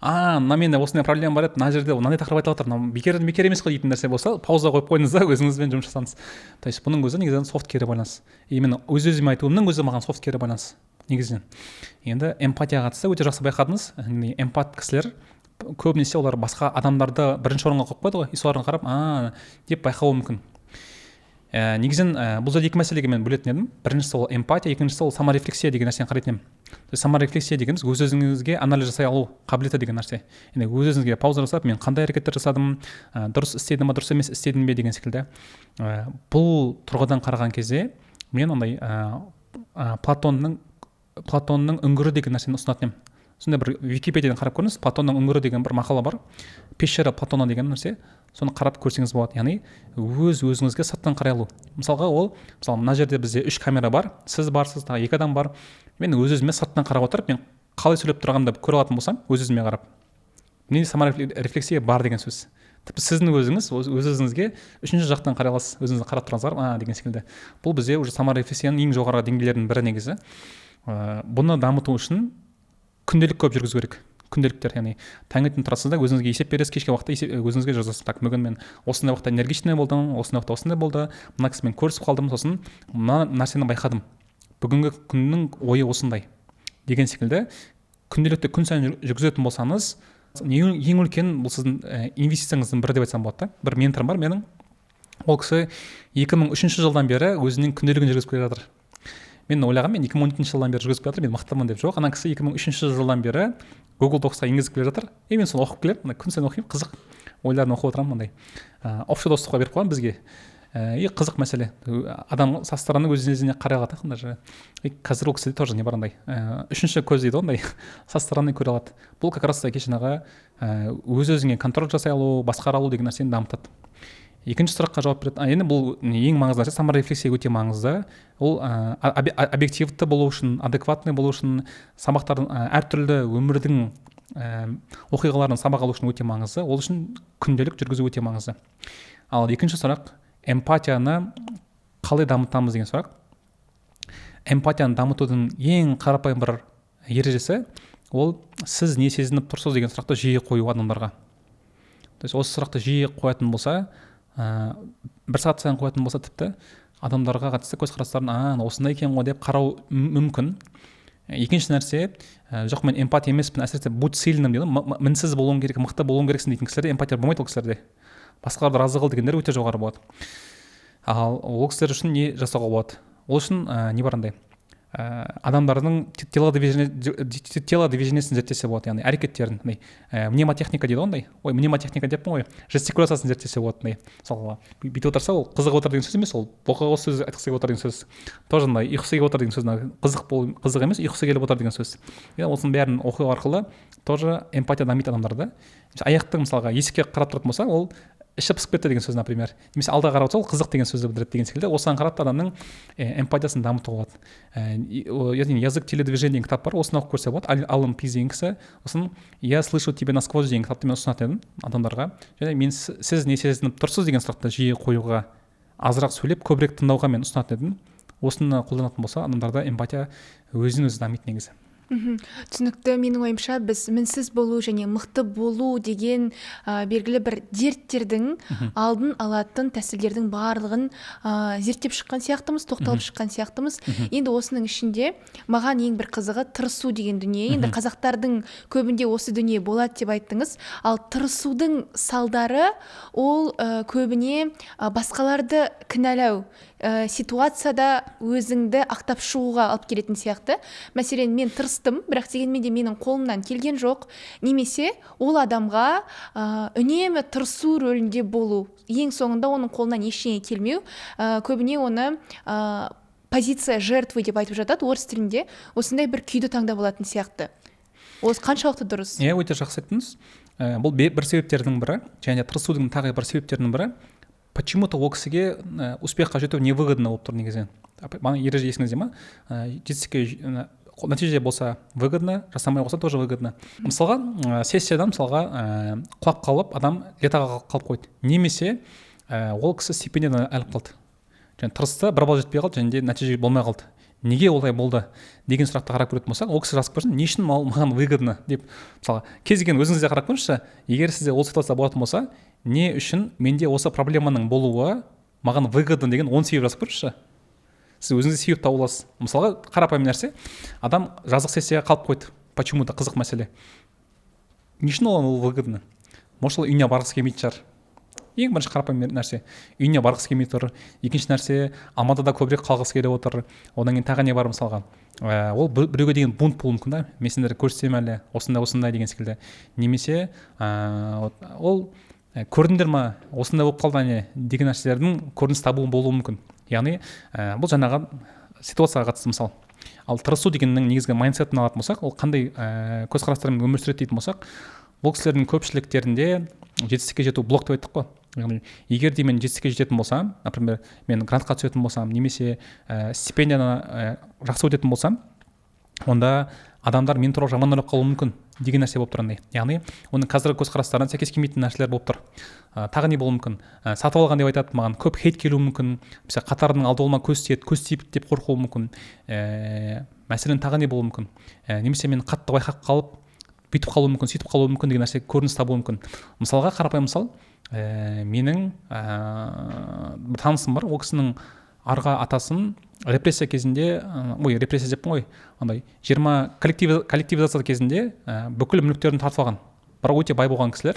Мына менде осындай проблема бар еді, мына жерде мынандай тақырып айтылып жатыр, бекер емес қой дейтін нәрсе болса, пауза қойып қойыңыз да өзіңізбен жұмыс жасаңыз. То есть бұның өзі негізінен софт кире байланыс. Именно өз-өзіме айтуымның өзі маған софт кире байланыс негізінен. Енді эмпатияға қатысты өте жақсы байқадыңыз. Эмпат кісілер көбінесе олар басқа адамдарды бірінші орынға қойып қойды ғой, и соларға қарап деп байқауы мүмкін. Негізінен бұл жерде екі мәселеге мен бөлетін едім. Біріншісі ол эмпатия, екіншісі ол саморефлексия деген нәрсені қарайтын едім. Саморефлексия дегеніміз өз-өзіңізге анализ жасай алу қабілеті деген нәрсе. Енді өз-өзіңізге пауза жасап, мен қандай әрекеттер жасадым, дұрыс істедім бе, дұрыс емес істедім бе деген секілді. Бұл тұрғыдан қараған кезде мен ондай Платонның үңгірі деген нәрсені ұсынатын едім. Сонда бір Википедиядан қарап көріңіз, Платонның үңгірі деген бір мақала бар. Пещера Платона деген нәрсе. Соны қарап көрсеңіз болады. Яғни өз-өзіңізге сырттан қарай алу. Мысалға мысалы мына жерде бізде 3 камера бар, сіз барсыз, тағы 2 адам бар. Мен өз-өзіме сырттан қарап отырып, мен қалай сөйлеп тұрғанымды көре алатын болсам, өз-өзіме қарап. Менде саморефлексия бар деген сөз. Тіпті сіздің өзіңіз өз-өзіңізге үшінші жақтан қарай аласыз, өзіңізді қарап тұрғаныңызға деген секілді. Бұл бізде уже саморефлексияның ең жоғары деңгейлерінің бірі негізі. Бұны дамыту үшін күнделік көп жүргізу керек. Күнделіктер, яғни таңертең тұрасыз да өзіңізге есеп бересіз, кешке уақытта өзіңізге жазасыз. Бүгін мен осындай уақытта энергичный болдым, осындай уақытта осындай болды, мына кісімен көрісіп қалдым, сосын мына нәрсені байқадым. Бүгінгі күннің ойы осындай деген секілді күнделікті күн сайын жүргізетін болсаңыз, ең үлкен бұл сіздің инвестицияңыздың бірі деп айтсам болады да. Бір менторым бар менің. Ол кісі 2003 жылдан бері өзінің күнделігін жүргізіп келе жатыр. Мен ойлағам, мен 2012 жылдан бері жүргізіп келе жатыр, мен мықтымын деп. Жоқ, ана кісі 2003 жылдан бері Google Docs'a енгізіп келе жатыр. Мен соны оқып келемін, күн сайын оқимын, қызық ойларын оқып отырамын, мындай. Общий достыққа беріп қойған бізге. и қызық мәселе. Адам со стороны өзіне қарай алады даже. Қазір ол кісіде тоже не бар андай үшінші көз дейді ондай со стороны көре алады. Бұл как раз таки жаңағы өз-өзіңе контроль жасай алу, басқара алу деген нәрсені дамытады. Екінші сұраққа жауап береді. Енді бұл ең маңызды нәрсе, саморефлексия өте маңызды. Ол объективті болу үшін, адекватный болу үшін, сабақтардың әртүрлі өмірдің оқиғаларын сабақ алу үшін өте маңызды. Ол үшін күнделік жүргізу өте маңызды. Ал екінші сұрақ, эмпатияны қалай дамытамыз деген сұрақ. Эмпатияны дамытудың ең қарапайым бір ережесі, ол сіз не сезініп тұрсыз деген сұрақты жиі қою адамдарға. То есть осы сұрақты жиі қоятын болса, бір сағат сайын қоятын болса, тіпті адамдарға қатысты көзқарастарын осындай екен ғой деп қарау мүмкін. Екінші нәрсе, жоқ мен эмпат емеспін, әсіресе будь сильным дейді, мінсіз болуың керек, мықты болуың керексің дейтін кісілерде эмпатия болмайды. Ол кісілерде басқаларды разы қыл дегендер өте жоғары болады. Ал ол кісілер үшін не жасауға болады? Ол үшін не бар андай адамдардың телодвижениесін зерттесе болады, яғни әрекеттерін, мнемотехника дейді ондай. Мнемотехника деппін ғой, жестикуляциясын зерттесе болады. Мысалға бүйтіп отырса, ол қызық отыр деген сөз емес, ол боқауыз сөз айтқысы келіп отыр деген сөз. Тоже андай ұйқысы келіп отыр деген сөз, қызық емес, ұйқысы келіп отыр деген сөз. Осының бәрін оқу арқылы тоже эмпатия дамиды адамдарда. Аяқтың мысалға есікке қарап тұратын болса, ол іші пысып кетті деген сөз, например. Немесе алға қарап отырса, ол қызық деген сөзді білдіреді деген секілді. Осыған қарап адамның эмпатиясын дамытуға болады. Язык телодвижения деген кітап бар, осыны оқып көрсе болады. Аллен Пиз деген кісі, сосын я слышу тебя насквозь деген кітапты мен ұсынатын едім адамдарға. Және мен сіз не сезініп тұрсыз деген сұрақты жиі қоюға, азырақ сөйлеп, көбірек тыңдауға мен ұсынатын едім. Осыны қолданатын болса, адамдарда эмпатия өзін өзі дамиды негізі.
Түсінікті. Менің ойымша біз мінсіз болу және мықты болу деген белгілі бір дерттердің алдын алатын тәсілдердің барлығын зерттеп шыққан сияқтымыз, тоқталып шыққан сияқтымыз. Енді осының ішінде маған ең бір қызығы тырысу деген дүние. Енді қазақтардың көбінде осы дүние болады деп айттыңыз. Ал тырысудың салдары ол көбіне басқаларды кінәлау, ситуацияда өзіңді ақтап шығуға алып келетін сияқты. Мәселен, мен тырыстым, бірақ дегенмен де менің қолымнан келген жоқ. Немесе ол адамға үнемі тырысу рөлінде болу. Ең соңында оның қолынан ештеңе келмеу. Көбіне оны позиция жертвы деп айтып жатады орыс тілінде. Осындай бір күйді таңдап алатын сияқты. Ол қаншалықты дұрыс?
Өте жақсы айттыңыз. Бұл бір себептердің бірі, және тырысудың тағы бір себептерінің бірі. Почему-то ол кісіге успехқа жету невыгодно болып тұр негізінен. Маған ереже есіңізде ма? Жетістікке нәтиже болса выгодно, жасамай болса тоже выгодно. Мысалға сессиядан құлап қалып, адам летаға қалып қойды. Немесе ол кісі стипендиядан әліп қалды. Және тырысты, бір балл жетпей қалды, және де нәтиже болмай қалды. Неге олай болды деген сұрақты қарап көретін болсақ, ол кісі жазып көрсін, не үшін маған выгодно деп. Мысалға кез келген өзіңізде қарап көріңізші, егер сізде ол ситуация болатын болса, не үшін менде осы проблеманың болуы маған выгодно деген 10 себеп жазып көріңізші. Сіз өзіңізде себеп тауып аласыз. Мысалға қарапайым нәрсе, адам жазық сессияға қалып қойды, почему-то қызық мәселе. Не үшін ол выгодно? Может, ол үйіне барғысы келмейтін шығар. Ең бірінші қарапайым нәрсе, үйіне барғысы келмей тұр. Екінші нәрсе, Алматыда көбірек қалғысы келіп отыр. Одан кейін тағы не бар мысалға? Ол біреуге деген бунт болуы мүмкін да. Мен сендерге көрсетемін әлі, осындай деген секілді. Немесе ол көрдіңдер ма, осындай болып қалды деген нәрселердің көрініс табуы болуы мүмкін. Яғни бұл жаңағы ситуацияға қатысты мысал. Ал тырысу дегеннің негізгі майндсетін алатын болсақ, ол қандай көзқарастармен өмір сүреді дейтін болсақ, бұл кісілердің көпшіліктерінде жетістікке жету блок деп айттық қой. Яғни егер де мен жетістікке жететін болсам, например, мен грантқа түсетін болсам, немесе стипендияны жақсы өтетін болсам, онда адамдар мен туралы жаман ойлап қалуы мүмкін деген нәрсе болып тұр. Яғни оның қазіргі көзқарастарына сәйкес келмейтін нәрселер болып тұр. Тағы не болуы мүмкін? Сатып алған деп айтады, маған көп хейт келуі мүмкін. Мысалы қатарының алды болма көз тиіп деп қорқуы мүмкін. Мәселен тағы не болуы мүмкін? Немесе мен қатты байқап қалып бүйтіп қалуы мүмкін, сөйтіп қалуы мүмкін деген нәрсе көрініс табуы мүмкін. Мысалға қарапайым мысал, менің бір танысым бар, ол кісінің арғы атасын репрессия кезінде, репрессия деппін ғой, андай 20 коллективизация кезінде бүкіл мүліктерін тартып алған. Бірақ өте бай болған кісілер.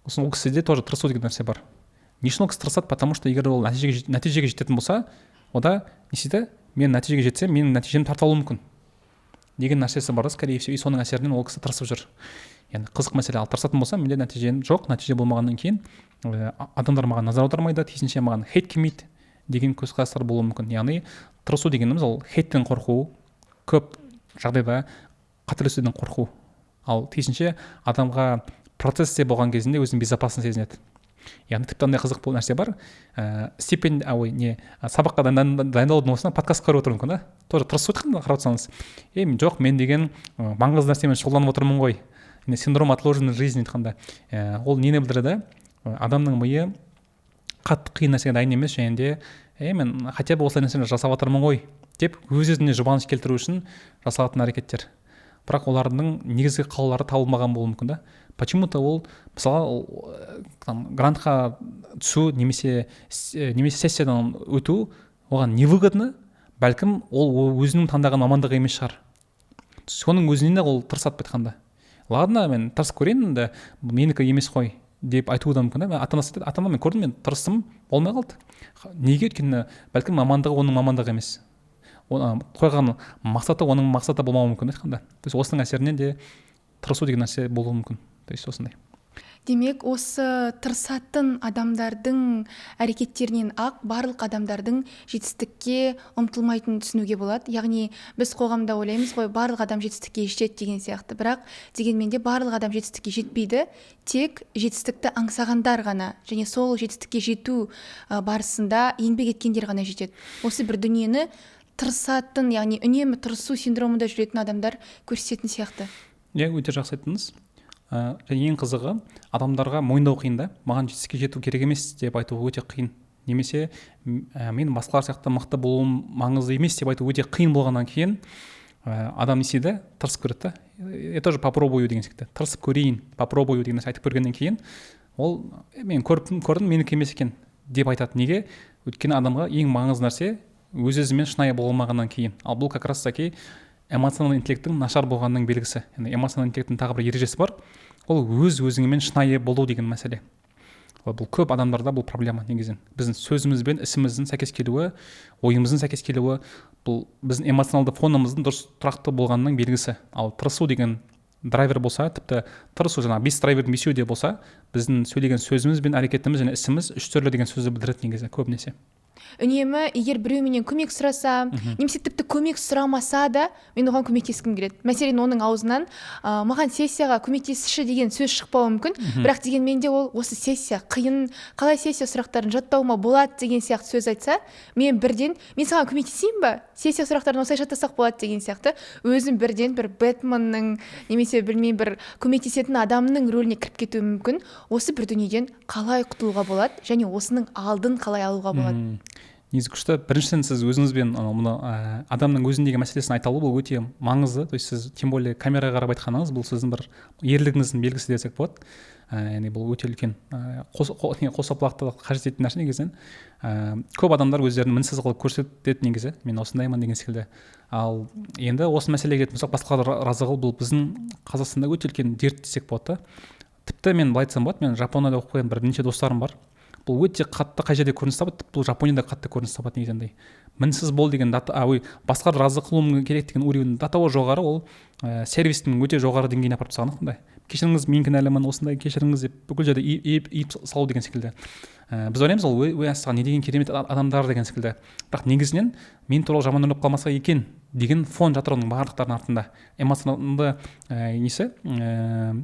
Ол кісіде тоже тырысу деген нәрсе бар. Не үшін ол кісі тырысады? Потому что егер ол нәтижеге жететін болса, ода не істейді? Мен нәтижеге жетсем, менің нәтижемді тартып алуы мүмкін деген нәрсесі бар, скорее всего, и соның әсерінен ол кісі тырысып жүр. яғни қызық мәселе. Ал тырысатын болсам менде нәтиже жоқ. Нәтиже болмағаннан кейін адамдар маған назар аудармайды, тиісінше маған хейт келмейді деген көзқарастар болуы мүмкін. Яғни тырысу дегеніміз ол хейттен қорқу, көп жағдайда қателесуден қорқу. Ал тиісінше адамға процесте болған кезінде өзін безопасно сезінеді. Яғни тіпті андай қызық нәрсе бар, сабаққа дайындалудың осына подкаст қарап отырмын мүмкін, да? Тоже тырысып отырмын, қарап отырсаңыз. Жоқ, мен деген маңызды нәрсемен шұғылданып отырмын ғой. Синдром отложенной жизни айтқанда. Ол нені білдіреді? Адамның миы қатты қиын нәрсеге дайын емес, және де мен хотя бы осылай нәрсені жасап жатырмын ғой деп өз-өзіне жұбаныш келтіру үшін жасалатын әрекеттер. Бірақ олардың негізгі қалалары табылмаған болуы мүмкін, да? Почему-то ол мысалы грантқа түсу немесе сессиядан өту оған невыгодно, бәлкім ол өзінің таңдаған мамандығы емес шығар. Соның өзінен ол тырысады айтқанда. Ладно, мен тырысып көрейін, енді менікі емес қой деп айтуы да мүмкін. Ата-анам мен көрдім, мен тырыстым, болмай қалды. Неге? Өйткені бәлкім мамандығы оның мамандығы емес. Қойған мақсаты оның мақсаты болмауы мүмкін айтқанда. То есть осының әсерінен де тырысу деген нәрсе болуы мүмкін. То есть осындай.
Демек, осы тырысатын адамдардың әрекеттерінен барлық адамдардың жетістікке ұмтылмайтынын түсінуге болады. Яғни біз қоғамда ойлаймыз ғой, барлық адам жетістікке жетеді деген сияқты. Бірақ дегенмен де барлық адам жетістікке жетпейді. Тек жетістікті аңсағандар ғана және сол жетістікке жету барысында еңбек еткендер ғана жетеді. Осы бір дүниені тырысатын, яғни үнемі тырысу синдромында жүретін адамдар көрсететін сияқты.
Өте жақсы айттыңыз. Және ең қызығы, адамдарға мойындау қиын да, маған жетістікке жету керек емес деп айту өте қиын. Немесе мен басқалар сияқты мықты болуым маңызды емес деп айту өте қиын болғаннан кейін адам не істейді? Тырысып көреді да. Я тоже попробую деген секілді. Тырысып көрейін, попробую деген нәрсе айтып көргеннен кейін ол мен көрдім, менікі емес екен деп айтады. Неге? Өйткені адамға ең маңызды нәрсе өз-өзімен шынайы болмағаннан кейін. Ал бұл как раз таки эмоционалды интеллекттің нашар болғанның белгісі. Яғни эмоционалды интеллекттің тағы бір ережесі бар. Ол өз-өзіңмен шынайы болу деген мәселе. Бұл көп адамдарда бұл проблема негізінен. Біздің сөзіміз бен ісіміздің сәйкес келуі, ойымыздың сәйкес келуі, бұл біздің эмоционалды фонымыздың дұрыс тұрақты болғанның белгісі. Ал тырысу деген драйвер болса, тіпті тырысу жаңағы 5 драйвердің 5-еуі де болса, біздің сөйлеген сөзіміз бен әрекетіміз және ісіміз 3 түрлі деген сөзді білдіреді негізі көбінесе.
Үнемі егер біреу менен көмек сұраса, немесе тіпті көмек сұрамаса да, мен оған көмектескім келеді. Мәселен, оның аузынан маған сессияға көмектесші деген сөз шықпауы мүмкін, бірақ дегенмен де ол осы сессия қиын, қалай сессия сұрақтарын жаттауыма болады деген сияқты сөз айтса, мен саған көмектесейін ба? Сессия сұрақтарын осылай жаттасақ болады деген сияқты, өзім бірден бір Бэтменнің немесе білмеймін бір көмектесетін адамның рөліне кіріп кетуі мүмкін. Осы бір дүниеден қалай құтылуға болады және осының алдын қалай алуға болады?
Негізі күшті. Біріншіден сіз өзіңізбен адамның өзіндегі мәселесін айта алу бұл өте маңызды. То есть сіз тем более камераға қарап айтқаныңыз бұл сіздің бір ерлігіңіздің белгісі десек болады. Яғни бұл өте үлкен қосалқылықты қажет ететін нәрсе негізінен. Көп адамдар өздерін мінсіз қылып көрсетеді негізі. Мен осындаймын деген секілді. Ал енді осы мәселеге келетін болсақ, басқалар разы қылу бұл біздің Қазақстанда өте үлкен дерт десек болады. Тіпті мен былай айтсам болады, мен Жапонияда оқып қойған бірнеше достарым бар. Бұл өте қатты қай жерде көрініс табады, бұл Жапонияда қатты көрініс табады негізінде. Мінсіз бол деген басқалар разы қылуым керек деген уровень датауы жоғары, ол сервистің өте жоғары деңгейіне апарып тастаған. Кешіріңіз, мен кінәлімін, осындай кешіріңіз деп бүкіл жерде иіп салу деген секілді. Біз ойлаймыз ол не деген керемет адамдар деген секілді. Бірақ негізінен мен туралы жаман ойлап қалмаса екен деген фон жатыр оның барлықтарының артында. Эмоционалды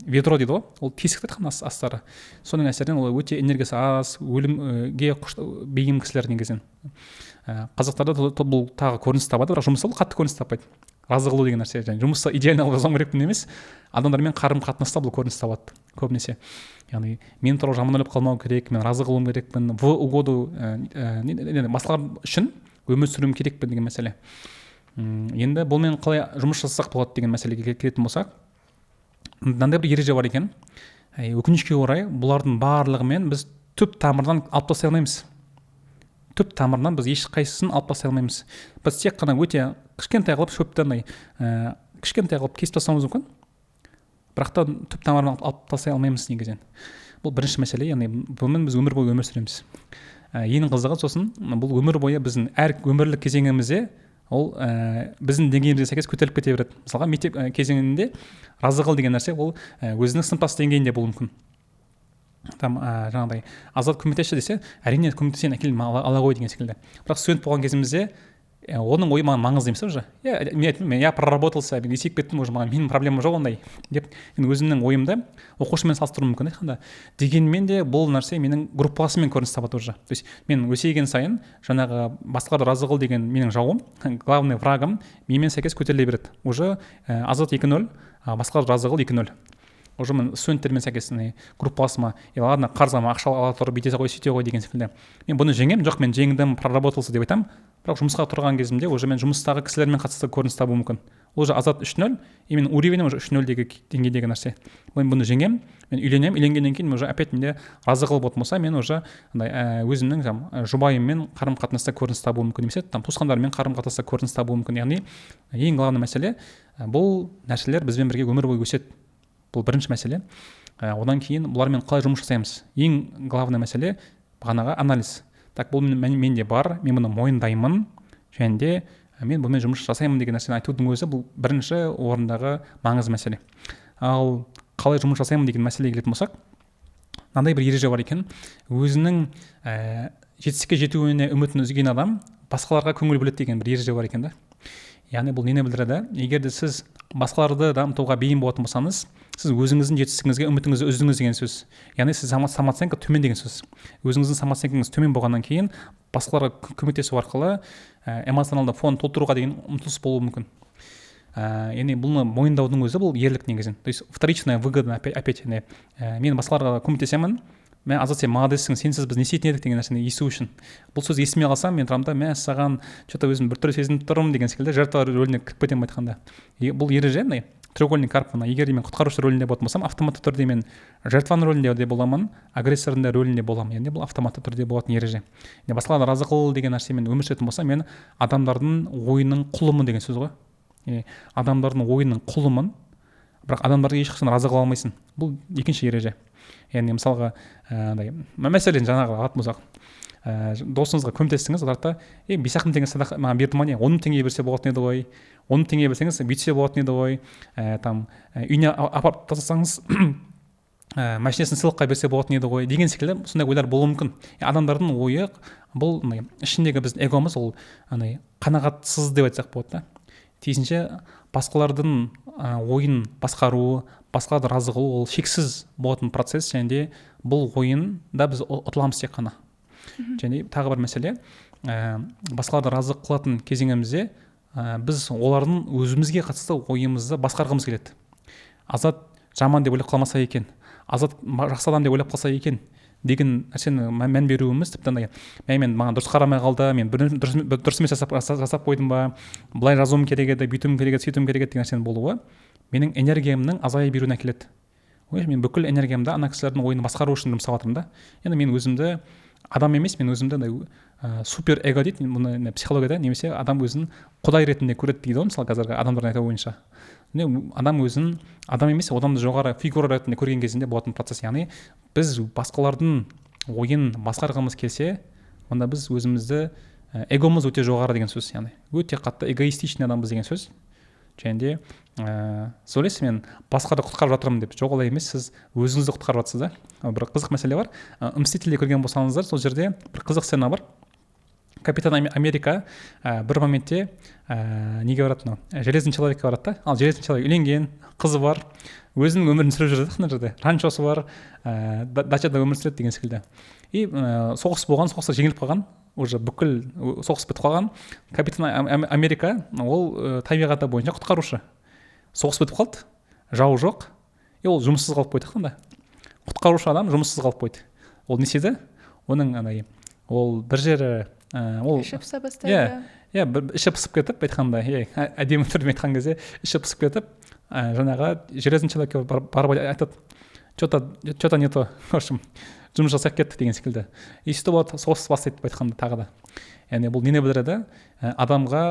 ведро дейді ғой, ол тесік айтқан астары. Соның әсерінен ол өте энергиясы аз, өлімге бейім кісілер негізінен. Қазақтарда бұл тағы көрініс табады, бірақ жұмыста ол қатты көрініс таппайды. Разы қылу деген нәрсе, жұмыста идеально жазуым керекпін емес, адамдармен қарым-қатынаста бұл көрініс табады көбінесе. Яғни мен туралы жаман ойлап қалмау керек, мен разы қылуым керекпін, в угоду басқалар үшін өмір сүруім керекпін деген мәселе. Енді бұлмен қалай жұмыс жасасақ болады деген мәселеге келетін болсақ, мынандай бір ереже бар екен. Өкінішке орай бұлардың барлығымен біз түп тамырдан алып тастай алмаймыз. Түп тамырынан біз ешқайсысын алып тастай алмаймыз. Біз тек қана өте кішкентай қылып шөпті кішкентай қылып кесіп тастауымыз мүмкін. Бірақ та түп тамырынан алып тастай алмаймыз негізінен. Бұл бірінші мәселе, яғни бұнымен біз өмір бойы өмір сүреміз. Ең қызығы сосын бұл өмір бойы біздің әр өмірлік кезеңімізде ол біздің деңгейімізге сәйкес көтеріліп кете береді. Мысалға мектеп кезеңінде разы қыл деген нәрсе ол өзінің сыныптас деңгейінде болуы мүмкін. Там жаңағыдай Азат көмектесші десе, әрине көмектесейін, әкел ала ғой деген секілді. Бірақ студент болған кезімізде оның ойы маған маңызды емес уже. Мен айттым, я проработался, мен есейіп кеттім уже, менің проблемам жоқ ондай деп мен өзімнің ойымды оқушымен салыстыруым мүмкін айтқанда. Дегенмен де бұл нәрсе менің группасымен көрініс табады уже. То есть мен өсейген сайын жаңағы басқаларды разы қыл деген менің жауым, главный врагым менімен сәйкес көтеріле береді. Уже Азат 2-0, басқаларды разы қыл 2-0. Уже мен студенттермен сәйкес группасыма, ладно, қарызыма ақша ала тұрып бүйте ғой, сөйте ғой деген секілді. Мен бұны жеңемін, жоқ, мен жеңдім, проработался деп айтамын. Бірақ жұмысқа тұрған кезімде уже мен жұмыстағы кісілермен қатысты көрініс табуы мүмкін. Ол же Азат 3-0, мен уровенім уже 3-0 деңгейдегі нәрсе. Мен бұны жеңемін, мен үйленемін, үйленгеннен кейін уже опять менде разы қыл болатын болса, мен уже өзімнің жұбайыммен қарым-қатынаста көрініс табуы мүмкін, немесе туысқандармен қарым-қатынаста көрініс табуы мүмкін. Яғни ең главный мәселе бұл нәрселер бізбен бірге өмір бойы өседі. Бұл бірінші мәселе. Одан кейін бұлармен қалай жұмыс жасаймыз? Ең главный мәселе бағанағы анализ. Так, бұл менде бар, мен бұны мойындаймын, және де мен бұнымен жұмыс жасаймын деген нәрсені айтудың өзі бұл бірінші орындағы маңызды мәселе. Ал қалай жұмыс жасаймын деген мәселеге келетін болсақ, мынандай бір ереже бар екен. Өзінің жетістікке жетуіне үмітін үзген адам басқаларға көңіл бөледі деген бір ереже бар екен да. Яғни бұл нені білдіреді? Егер де сіз басқаларды дамытуға бейім болатын болсаңыз, сіз өзіңіздің жетістігіңізге үмітіңізді үздіңіз деген сөз. Яғни сіз самооценка төмен деген сөз. Өзіңіздің самооценкаңыз төмен болғаннан кейін басқаларға көмектесу арқылы эмоционалды фон толтыруға деген ұмтылыс болуы мүмкін. Яғни бұны мойындаудың өзі бұл ерлік негізін. То есть вторичная выгода опять мен басқаларға көмектесемін, мен Азат, сен молодецсің, сенсіз біз не істейтін едік деген нәрсені есту үшін. Бұл сөз естімей қалсам, мен тұрамын да, мен саған что-то өзім біртүрлі сезініп тұрмын деген секілді жертва рөліне кіріп кетемін айтқанда. Бұл ереже треугольник Карпмана. Егер мен құтқарушы рөлінде болатын болсам, автоматты түрде мен жертваның рөлінде де боламын, агрессордың да рөлінде боламын. Яғни бұл автоматты түрде болатын ереже. Басқаларды разы қыл деген нәрсемен өмір сүретін болсам, мен адамдардың ойының құлымын деген сөз ғой. Адамдардың ойының құлымын, бірақ адамдарды ешқашан разы қыла алмайсың. Бұл екінші ереже. Яғни мысалға мәселен жаңағы алатын болсақ, досыңызға көмектестіңіз, олар да 5 мың теңге садақа маған берді ма не, 10 мың теңге берсе болатын еді ғой, 10 мың теңге берсеңіз бүйтсе болатын еді ғой, үйіне апарып тастасаңыз машинасын сыйлыққа берсе болатын еді ғой деген секілді сондай ойлар болуы мүмкін. Адамдардың ойы бұл ішіндегі біздің эгомыз ол қанағатсыз деп айтсақ болады да. Тиісінше басқалардың ойын басқару, басқаларды разы қылу ол шексіз болатын процесс, және де бұл ойында біз ұтыламыз тек қана. Және тағы бір мәселе, басқаларды разы қылатын кезеңімізде біз олардың өзімізге қатысты ойымызды басқарғымыз келеді. Азат жаман деп ойлап қалмаса екен, Азат жақсы адам деп ойлап қалса екен деген нәрсені мән беруіміз тіпті мен маған дұрыс қарамай қалды, мен дұрыс емес жасап қойдым ба, былай жазуым керек еді, бүйтуім керек еді, сөйтуім керек еді деген нәрсенің болуы менің энергиямның азая беруіне әкеледі. Мен бүкіл энергиямды ана кісілердің ойын басқару үшін жұмсап жатырмын да. Енді мен өзімді адам емес, мен өзімді супер эго дейді, бұны психологияда, немесе адам өзін құдай ретінде көреді дейді ғой, мысалы қазіргі адамдардың айтуы бойынша. Адам өзін адам емес, адамды жоғары фигура ретінде көрген кезінде болатын процесс. Яғни біз басқалардың ойын басқарғымыз келсе, онда біз өзімізді эгомыз өте жоғары деген сөз. Яғни өте қатты эгоистичный адамбыз деген сөз. Және де сіз ойлайсыз, мен басқарды құтқарып жатырмын деп. Жоқ, олай емес, сіз өзіңізді құтқарып жатсыз да. Бір қызық мәселе бар. Мстительде көрген болсаңыздар, сол жерде бір қызық сцена бар. Капитан Америка бір моментте неге барады, железный человекке барады да. Ал железный человек үйленген, қызы бар, өзінің өмірін сүріп жүреді мына жерде. Ранчосы бар, дачада өмір сүреді деген секілді. И соғыс болған, соғыста жеңіліп қалған, уже бүкіл соғыс бітіп қалған. Капитан Америка ол табиғаты бойынша құтқарушы. Соғыс бітіп қалды, жау жоқ, и ол жұмыссыз қалып қойды да. Құтқарушы адам жұмыссыз қалып қойды. Ол не істеді? Оның ол бір жері
іші пыса бастайды.
Іші пысып кетіп айтқанда, әдемі түрде айтқан кезде іші пысып кетіп, жаңағы железный человекке барып айтады, что-то не то, в общем, жұмыс жасап кетті деген секілді. И сөйтіп болады, соғыс бастайды деп айтқанда тағы да. Яғни бұл нені білдіреді? Адамға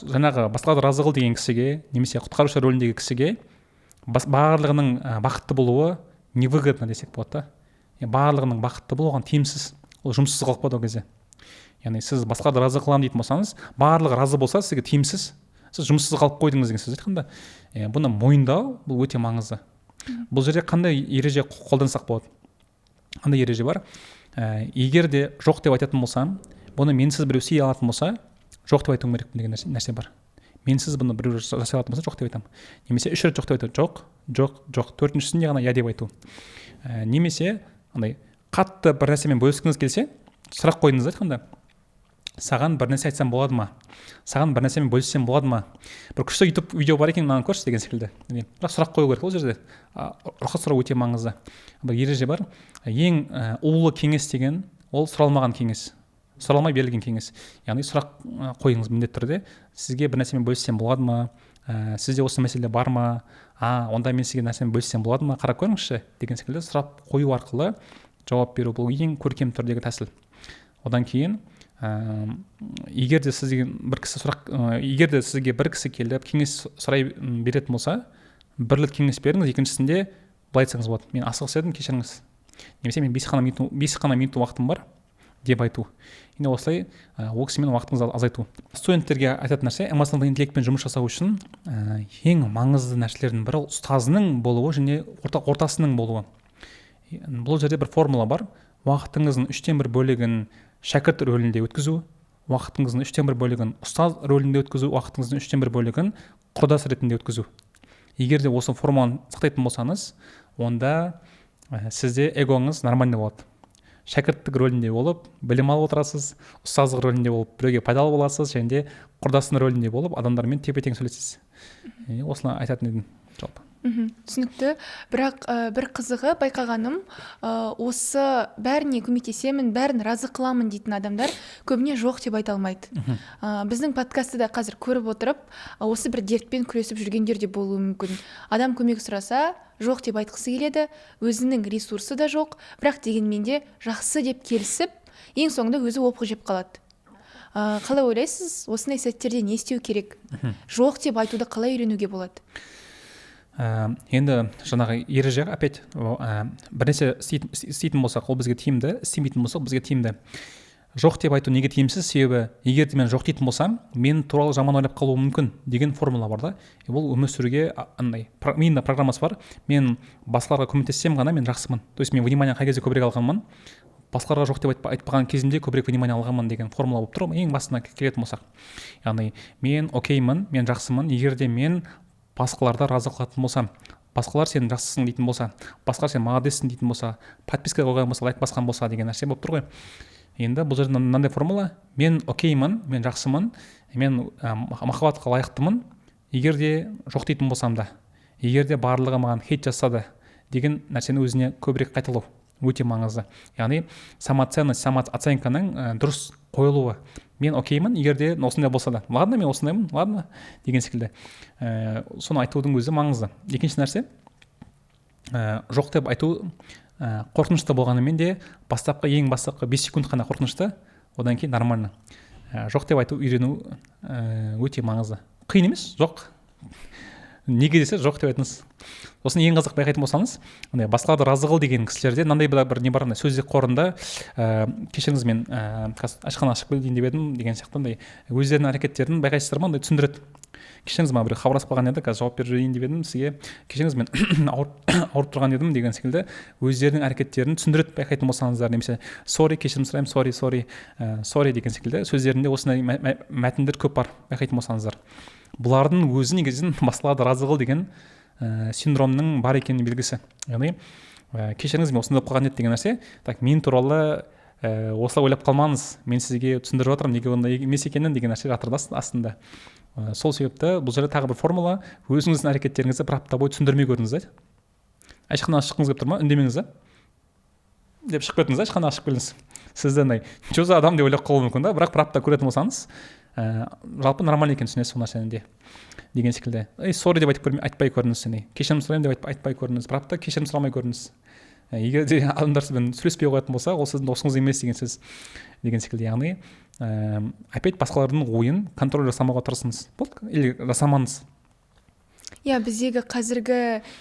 жаңағы басқаларды разы қыл деген кісіге, немесе құтқарушы рөліндегі кісіге барлығының бақытты болуы невыгодно десек болады да. Барлығының бақытты болуы оған тиімсіз. Ол жұмыссыз қалып қалады ол кезде. яғни сіз басқаларды разы қыламын дейтін болсаңыз, барлығы разы болса сізге тиімсіз, сіз жұмыссыз қалып қойдыңыз деген сөз айтқанда, бұны мойындау бұл өте маңызды. Бұл жерде қандай ереже қолдансақ болады? Қандай ереже бар? Егер де жоқ деп айтатын болсам, бұны менсіз біреу істей алатын болса, жоқ деп айтуым керек деген нәрсе бар. Менсіз бұны біреу жасай алатын болса, жоқ деп айтамын. Немесе 3 рет жоқ деп айту, жоқ, 4-шісінде ғана я деп айту. Немесе андай қатты бір нәрсемен бөліскіңіз келсе, сұрақ қойдыңыз айтқанда, саған бір нәрсе айтсам болады ма? Саған бір нәрсемен бөліссем болады ма? Бір күшті YouTube видео бар екен, маған көрші деген секілді. Бірақ сұрақ қою керек ол жерде. Рұқсат сұрау өте маңызды. Бір ереже бар. Ең улы кеңес деген ол сұралмаған кеңес. Сұралмай берілген кеңес. Яғни сұрақ қойыңыз міндетті түрде. Сізге бір нәрсемен бөліссем болады ма? Сізде осы мәселе бар ма? Онда мен сізге нәрсемен бөліссем болады ма? Қарап көріңізші деген секілді сұрақ қою арқылы жауап беру бұл ең көркем түрдегі тәсіл. Одан кейін егер де сізге бір кісі келіп кеңес сұрай беретін болса, бір рет кеңес беріңіз, екіншісінде былай айтсаңыз болады: мен асығыс едім, кешіріңіз. Немесе мен 5 қана минут уақытым бар деп айту. Енді осылай ол кісімен уақытыңызды азайту. Студенттерге айтатын нәрсе, эмоционалдық интеллектпен жұмыс жасау үшін ең маңызды нәрселердің бірі ұстазының болуы және ортасының болуы. Бұл жерде бір формула бар. Уақытыңыздың 1/3 бөлігін шәкірт рөлінде өткізу, уақытыңыздың 1/3 бөлігін ұстаз рөлінде өткізу, уақытыңыздың 1/3 бөлігін құрдас ретінде өткізу. Егер де осы формуланы сақтайтын болсаңыз, онда сізде эгоңыз нормальный болады. Шәкірттік рөлінде болып білім алып отырасыз, ұстаздық рөлінде болып біреуге пайдалы боласыз, және де құрдастың рөлінде болып адамдармен тепе-тең сөйлесесіз. Осыны айтатын едім жалпы.
Түсінікті. Бірақ бір қызығы байқағаным, осы бәріне көмектесемін, бәрін разы қыламын дейтін адамдар көбіне жоқ деп айта алмайды. Біздің подкастты да қазір көріп отырып, осы бір дертпен күресіп жүргендер де болуы мүмкін. Адам көмек сұраса, жоқ деп айтқысы келеді, өзінің ресурсы да жоқ, бірақ дегенмен де жақсы деп келісіп, ең соңында өзі опық жеп қалады. Қалай ойлайсыз, осындай сәттерде не істеу керек? Жоқ деп айтуды қалай үйренуге болады?
Енді жаңағы ереже опять бірнәрсе істейтін болсақ, ол бізге тиімді, істемейтін болсақ, бізге тиімді. Жоқ деп айту неге тиімсіз? Себебі егер де мен жоқ дейтін болсам, мен туралы жаман ойлап қалуы мүмкін деген формула бар да. Бұл өмір сүруге миында программасы бар. Мен басқаларға көмектессем ғана мен жақсымын. То есть мен внимание қай кезде көбірек алғанмын, басқаларға жоқ деп айтпаған кезімде көбірек внимание алғанмын деген формула болып тұр. Ең басына келетін болсақ, яғни мен океймін, мен жақсымын. Егер де мен басқаларды разы қылатын болсам, басқалар сен жақсысың дейтін болса, басқалар сен молодессің дейтін болса, подписка қойған болса, лайк басқан болса деген нәрсе болып тұр ғой. Енді бұл жерде мынандай формула: мен океймін, мен жақсымын, мен махаббатқа лайықтымын, егер де жоқ дейтін болсам да, егер де барлығы маған хейт жасады деген нәрсені өзіне көбірек қайталау өте маңызды. Яғни самоценность, самооценканың дұрыс қойылуы. Мен океймін, егер де осындай болса да, ладно, мен осындаймын, ладно деген секілді. Соны айтудың өзі маңызды. Екінші нәрсе, жоқ деп айту қорқынышты болғанымен де ең бастапқы 5 секунд қана қорқынышты, одан кейін нормально. Жоқ деп айту үйрену өте маңызды. Қиын емес, жоқ. Неге десе жоқ деп айтыңыз. Осыны ең қызық байқайтын болсаңыз, басқаларды разы қыл деген кісілерде мынандай бір не бар, сөздік қорында кешіріңіз, мен ашқана ашып келейін деп едім деген сияқты өздерінің әрекеттерін байқайсыздар ма, түсіндіреді. Кешіріңіз, маған біреу хабарласып қалған еді, қазір жауап беріп жүрейін деп едім сізге. Кешіріңіз, мен ауырып тұрған едім деген секілді өздерінің әрекеттерін түсіндіреді байқайтын болсаңыздар, немесе сорри, кешірім сұраймын, сорри деген секілді сөздерінде осындай мәтіндер көп бар байқайтын болсаңыздар. Бұлардың өзі негізінен басқаларды разы қыл деген синдромның бар екенінің белгісі. Яғни кешіріңіз, мен осындай қалған еді деген нәрсе, мен туралы осылай ойлап қалмаңыз, мен сізге түсіндіріп жатырмын неге ондай емес екенін деген нәрсе жатыр астында. Сол себепті бұл жерде тағы бір формула: өзіңіздің әрекеттеріңізді бір апта бойы түсіндірмей көріңіз. Ашқана шыққыңыз келіп тұр ма, үндемеңіз деп шығып кетіңіз, ашқана ашып келіңіз. Сізді что за адам деп ойлап қалуы мүмкін да, бірақ бір апта көретін болсаңыз, жалпы нормально екен, түсінесіз сол нәрсені де деген секілді. Сорри деп айтпай көріңіз, кешірім сұраймын деп айтпай көріңіз, бір апта кешірім сұрамай көріңіз. Егер де адамдар сізбен сөйлеспей қоятын болса, ол сіздің досыңыз емес деген сөз деген секілді. Яғни опять басқалардың ойын контроль жасамауға тырысыңыз, или жасамаңыз.
Иә, біздегі қазіргі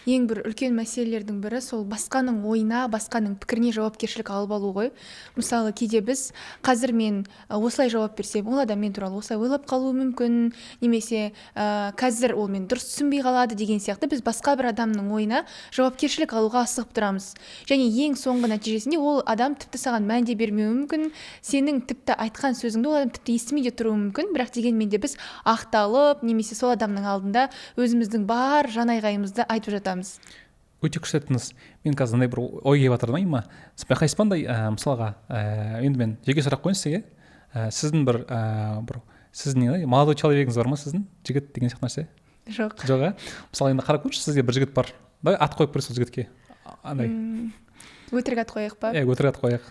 ең бір үлкен мәселелердің бірі сол басқаның ойына, басқаның пікіріне жауапкершілік алып алу ғой. Мысалы, кейде біз қазір мен осылай жауап берсем, ол адам мен туралы осылай ойлап қалуы мүмкін, немесе қазір ол мен дұрыс түсінбей қалады деген сияқты біз басқа бір адамның ойына жауапкершілік алуға асығып тұрамыз. Және ең соңғы нәтижесінде ол адам тіпті саған мән де бермеуі мүмкін, сенің тіпті айтқан сөзіңді ол адам тіпті естімей де тұруы мүмкін, бірақ дегенмен де біз ақталып, немесе сол адамның алдында өзіміздің бар жан айғайымызды айтып жатамыз.
Өте күшті айттыңыз. Мен қазір андай бір ой келіп жатыр ма? Сіз байқайсыз ба андай мысалға енді мен жеке сұрақ қояйын сізге. Сіздің бір сіздің молодой человегіңіз бар ма сіздің? Жігіт деген сияқты нәрсе?
Жоқ.
Жоқ, мысалы енді қарап көрші, сізге бір жігіт бар. Давай ат қойып көрсіз жігітке. Андай.
Өтірік ат қояйық па?
Өтірік ат қояйық.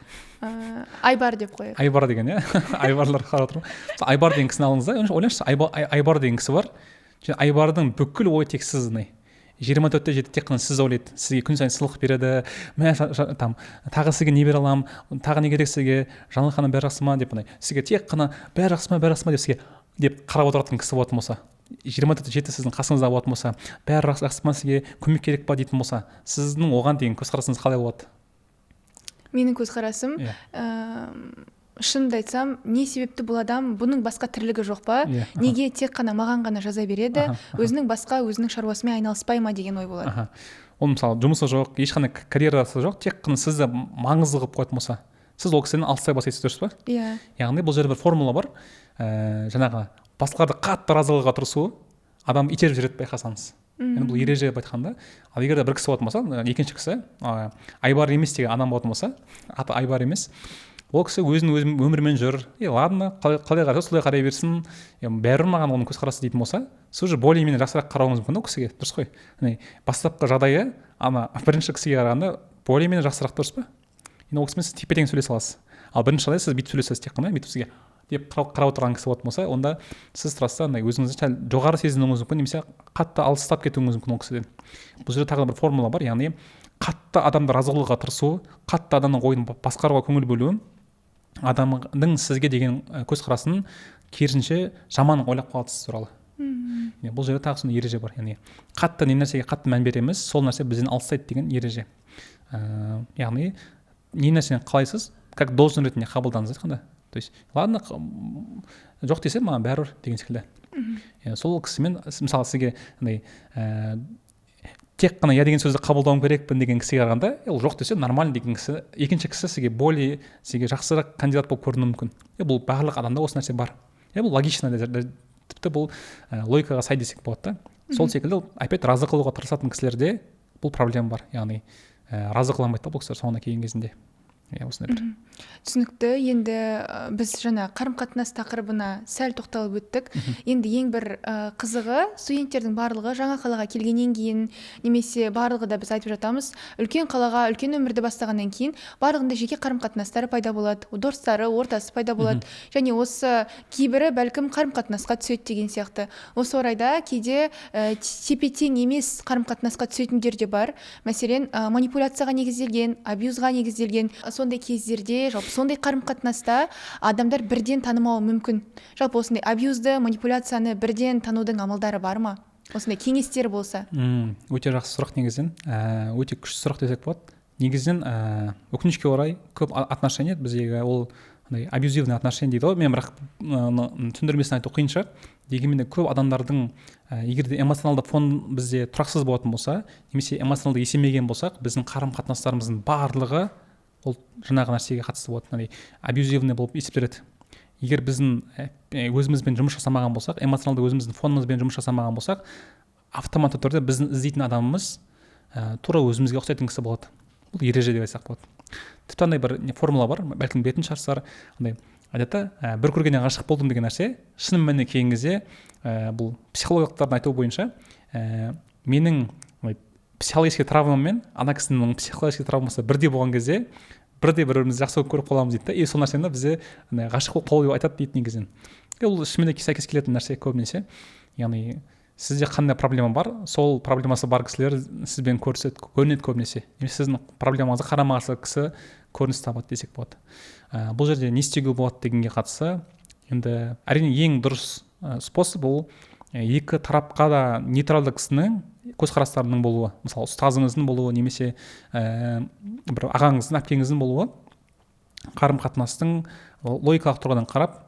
Айбар деп қояйық.
Айбар деген, Айбарлар қарап отырмын. Айбар деген кісіні алыңыз да. Ойлаңызшы, Айбар деген кісі бар. Айбардың бүкіл ойы тек сіз 24/7 тек қана сіз ойлайды. Сізге күн сайын сыйлық береді. Тағы сізге не бере аламын, тағы не керек сізге, Жанылханым бәрі жақсы ма деп сізге тек қана бәрі жақсы ма деп сізге деп қарап отыратын кісі болатын болса, 24/7 сіздің қасыңызда болатын болса, бәрі жақсы ма сізге, көмек керек па дейтін болса, сіздің оған деген көзқарасыңыз қалай болады?
Менің көзқарасым, шынымды айтсам, не себепті бұл адам, бұның басқа тірлігі жоқ па? Неге тек қана маған ғана жаза береді, өзінің шаруасымен айналыспай ма деген ой болады.
Ол мысалы жұмысы жоқ, ешқандай карьерасы жоқ, тек қана сізді маңызды қылып қоятын болса, сіз ол кісіден алыстай бастайсыз, дұрыс па?
Иә.
Яғни бұл жерде бір формула бар. Жаңағы басқаларды қатты разы қылуға тырысу адам итеріп жібереді, байқасаңыз. Енді бұл ереже деп айтқанда, ал егер де бір кісі болатын болса, екінші кісі Айбар емес деген адам болатын болса, аты Айбар емес, ол кісі өзінің өмірімен жүр, ладно, қалай қараса солай қарай берсін, бәрібір маған оның көзқарасы дейтін болса, сіз уже более-менее жақсырақ қарауыңыз мүмкін ол кісіге, дұрыс қой? Бастапқы жағдайы бірінші кісіге қарағанда более-менее жақсырақ, дұрыс па? Енді ол кісімен сіз тепе-тең сөйлесе аласыз. Ал бірінші жағдай сіз бүйтіп сөйлесесіз, тек қана бүйтіп сізге деп қарап отырған кісі болатын болса, онда сіз тұрасыз өзіңізді сәл жоғары сезінуіңіз мүмкін, немесе қатты алыстап кетуіңіз мүмкін ол кісіден. Бұл жерде тағы бір формула бар, яғни қатты адамды разы қылуға тырысу, қатты адамның ойын басқаруға көңіл бөлу, адамның сізге деген көзқарасын керісінше жаман ойлап қалады сіз туралы. Бұл жерде тағы сондай ереже бар, яғни қатты не нәрсеге қатты мән береміз, сол нәрсе бізден алыстайды деген ереже. Яғни не нәрсені қалайсыз, как должен ретінде қабылдаңыз айтқанда. То есть, ладно, жоқ десе маған бәрібір деген секілді. Сол кісімен, мысалы сізге тек қана я деген сөзді қабылдауым керекпін деген кісіге қарағанда, ол жоқ десе нормально деген кісі, екінші кісі сізге жақсырақ кандидат болып көрінуі мүмкін. Бұл барлық адамда осы нәрсе бар. Бұл логично, тіпті бұл логикаға сай десек болады да. Сол секілді опять разы қылуға тырысатын кісілерде бұл проблема бар. Яғни разы қыламайды да бұл кісілер соңына келген кезінде. Осындай бір.
Түсінікті. Енді біз жаңа қарым-қатынас тақырыбына сәл тоқталып өттік. Енді ең бір қызығы, студенттердің барлығы жаңа қалаға келгеннен кейін, немесе барлығы да біз айтып жатамыз, үлкен қалаға, үлкен өмірді бастағаннан кейін барлығында жеке қарым-қатынастары пайда болады, достары, ортасы пайда болады. Және осы кейбірі бәлкім қарым-қатынасқа түседі деген сияқты. Осы орайда кейде тепе-тең емес қарым-қатынасқа түсетіндер де бар. Мәселен, манипуляцияға негізделген, абьюзға негізделген сондай кездерде, жалпы сондай қарым-қатынаста адамдар бірден танымауы мүмкін. Жалпы осындай абьюзді, манипуляцияны бірден танудың амалдары бар ма? Осындай кеңестер болса.
Өте жақсы сұрақ негізінен. Өте күшті сұрақ десек болады. Негізінен өкінішке орай көп отношения біздегі ол абьюзивный отношения дейді ғой. Мен бірақ түсіндірмесін айту қиынша. Дегенмен көп адамдардың егер де эмоционалды фон бізде тұрақсыз болатын болса, немесе эмоционалды есемеген болсақ, біздің қарым-қатынастарымыздың барлығы ол жаңағы нәрсеге қатысты болады, абьюзивный болып есептеледі. Егер біздің өзімізбен жұмыс жасамаған болсақ, эмоционалды өзіміздің фонымызбен жұмыс жасамаған болсақ, автоматты түрде біздің іздейтін адамымыз тура өзімізге ұқсайтын кісі болады. Бұл ереже деп айтсақ болады. Тіпті андай бір формула бар, бәлкім бетін шығарсыздар, айтады, бір көргеннен ғашық болдым деген нәрсе, шын мәніне келген кезде бұл психологтардың айтуы бойынша менің психологический травмамен ана кісінің психологический травмасы бірдей болған кезде бір-бірімізді жақсы көріп қаламыз дейді да, и сол нәрсені бізде ғашық болып қалу деп айтады дейді негізінен. Ол шынымен де сәйкес келетін нәрсе көбінесе. Яғни сізде қандай проблема бар, сол проблемасы бар кісілер сізбен көрінеді көбінесе. Немесе сіздің проблемаңызға қарама-қарсы кісі көрініс табады десек болады. Бұл жерде не істеуге болады дегенге қатысты, енді әрине ең дұрыс способ бұл екі тарапқа да нейтралды кісінің көзқарастарының болуы, мысалы ұстазыңыздың болуы немесе бір ағаңыздың әпкеңіздің болуы қарым қатынастың логикалық тұрғыдан қарап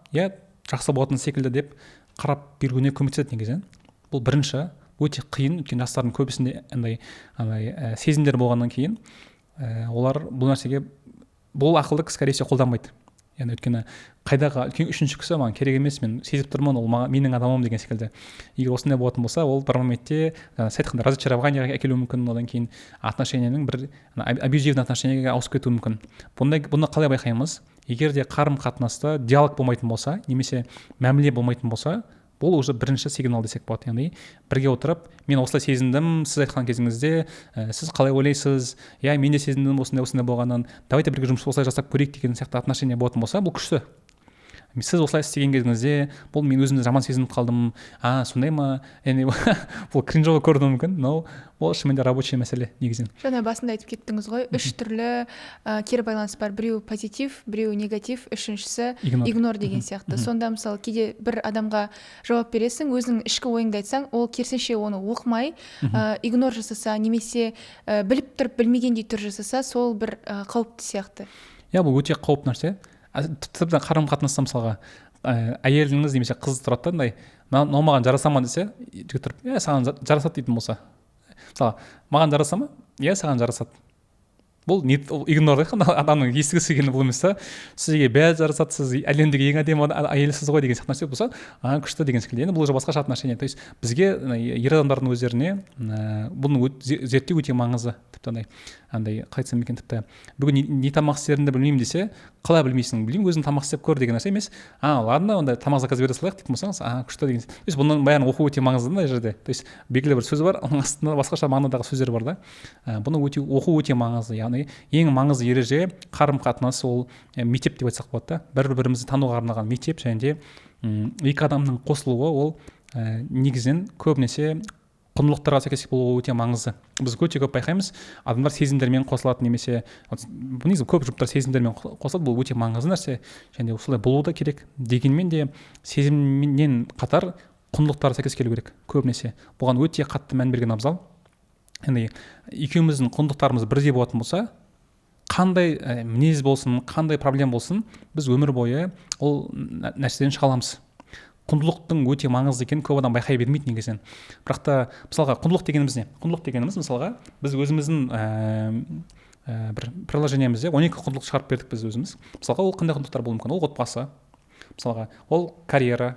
жақсы болатын секілді деп қарап беруіне көмектеседі негізі. Бұл бірінші өте қиын, өйткені жастардың көбісінде андай сезімдер болғаннан кейін олар бұл нәрсеге бұл ақылды скорее всего қолданбайды. Яғни өйткені қайдағы үлкен үшінші кісі маған керек емес, мен сезіп тұрмын, ол менің адамым деген секілді. Егер осындай болатын болса, ол бір моментте сіз айтқандай разочарованияға әкелуі мүмкін, одан кейін отношенияның бір абьюзивный отношенияға ауысып кетуі мүмкін. Бұны қалай байқаймыз? Егер де қарым қатынаста диалог болмайтын болса, немесе мәміле болмайтын болса, бұл уже бірінші сигнал десек болады. Яғни бірге отырып, мен осылай сезіндім, сіз айтқан кезіңізде, сіз қалай ойлайсыз, мен де сезіндім осындай болғанын, давайте бірге жұмыс осылай жасап көрейік деген сияқты отношения болатын болса, бұл күшті. Сіз осылай істеген кезіңізде, бұл мен өзімді жаман сезініп қалдым, сондай ма, бұл кринжовый көрінуі мүмкін, но бұл шынымен рабочий мәселе негізінен.
Жаңа басында айтып кеттіңіз ғой, үш түрлі кері байланыс бар. Біреу позитив, біреу негатив, үшіншісі игнор деген сияқты. Сонда мысалы кейде бір адамға жауап бересің, өзің ішкі ойыңды айтсаң, ол керісінше оны оқымай, игнор жасаса, немесе біліп тұрып білмегендей түр жасаса, сол бір қауіпті сияқты.
Бұл өте қауіпті нәрсе. Тіпті қарым қатынаста мысалға әйеліңіз немесе қыз тұрады да, мынау маған жараса ма десе, жігіт тұрып, саған жарасады дейтін болса, мысалы, маған жараса ма? Саған жарасады. Бұл игнор адамның естігісі келгені бұл емес та, сізге бәрі жарасады, сіз әлемдегі ең әдемі әйелсіз ғой деген сияқты нәрсе болса, күшті деген секілді. Енді бұл уже басқаша отношение. То есть бізге ер адамдардың өздеріне бұны зерттеу өте маңызды. Тіпті андай қалай айтсам екен, тіпті бүгін не тамақ істерімді білмеймін десе, қалай білмейсің? Білмеймін, өзің тамақ істеп көр деген нәрсе емес. Ладно, онда тамақ заказ бере салайық дейтін болсаңыз, күшті деген. То есть бұның бәрін оқу өте маңызды мына жерде. То есть белгілі бір сөз бар, оның астында басқаша мағынадағы сөздер бар да. Бұны оқу өте маңызды. Яғни ең маңызды ереже қарым қатынас ол мектеп деп айтсақ болады да. Бір-бірімізді тануға арналған мектеп, және де екі адамның қосылуы ол негізінен көбінесе құндылықтарға сәйкес болуы өте маңызды. Біз өте көп байқаймыз, адамдар сезімдермен қосылады, немесе негізі көп жұптар сезімдермен қосылады, бұл өте маңызды нәрсе, және осылай болуы да керек. Дегенмен де сезімнен қатар құндылықтарға сәйкес келу керек көбінесе. Бұған өте қатты мән берген абзал. Яғни екеуміздің құндылықтарымыз бірдей болатын болса, қандай мінез болсын, қандай проблема болсын, біз өмір бойы ол нәрседен шыға аламыз. Құндылықтың өте маңызды екенін көп адам байқай бермейді негізінен. Бірақ та мысалға құндылық дегеніміз не? Құндылық дегеніміз мысалға біз өзіміздің бір приложениемізде 12 құндылық шығарып бердік біз өзіміз. Мысалға ол қандай құндылықтар болуы мүмкін? Ол отбасы, мысалға ол карьера,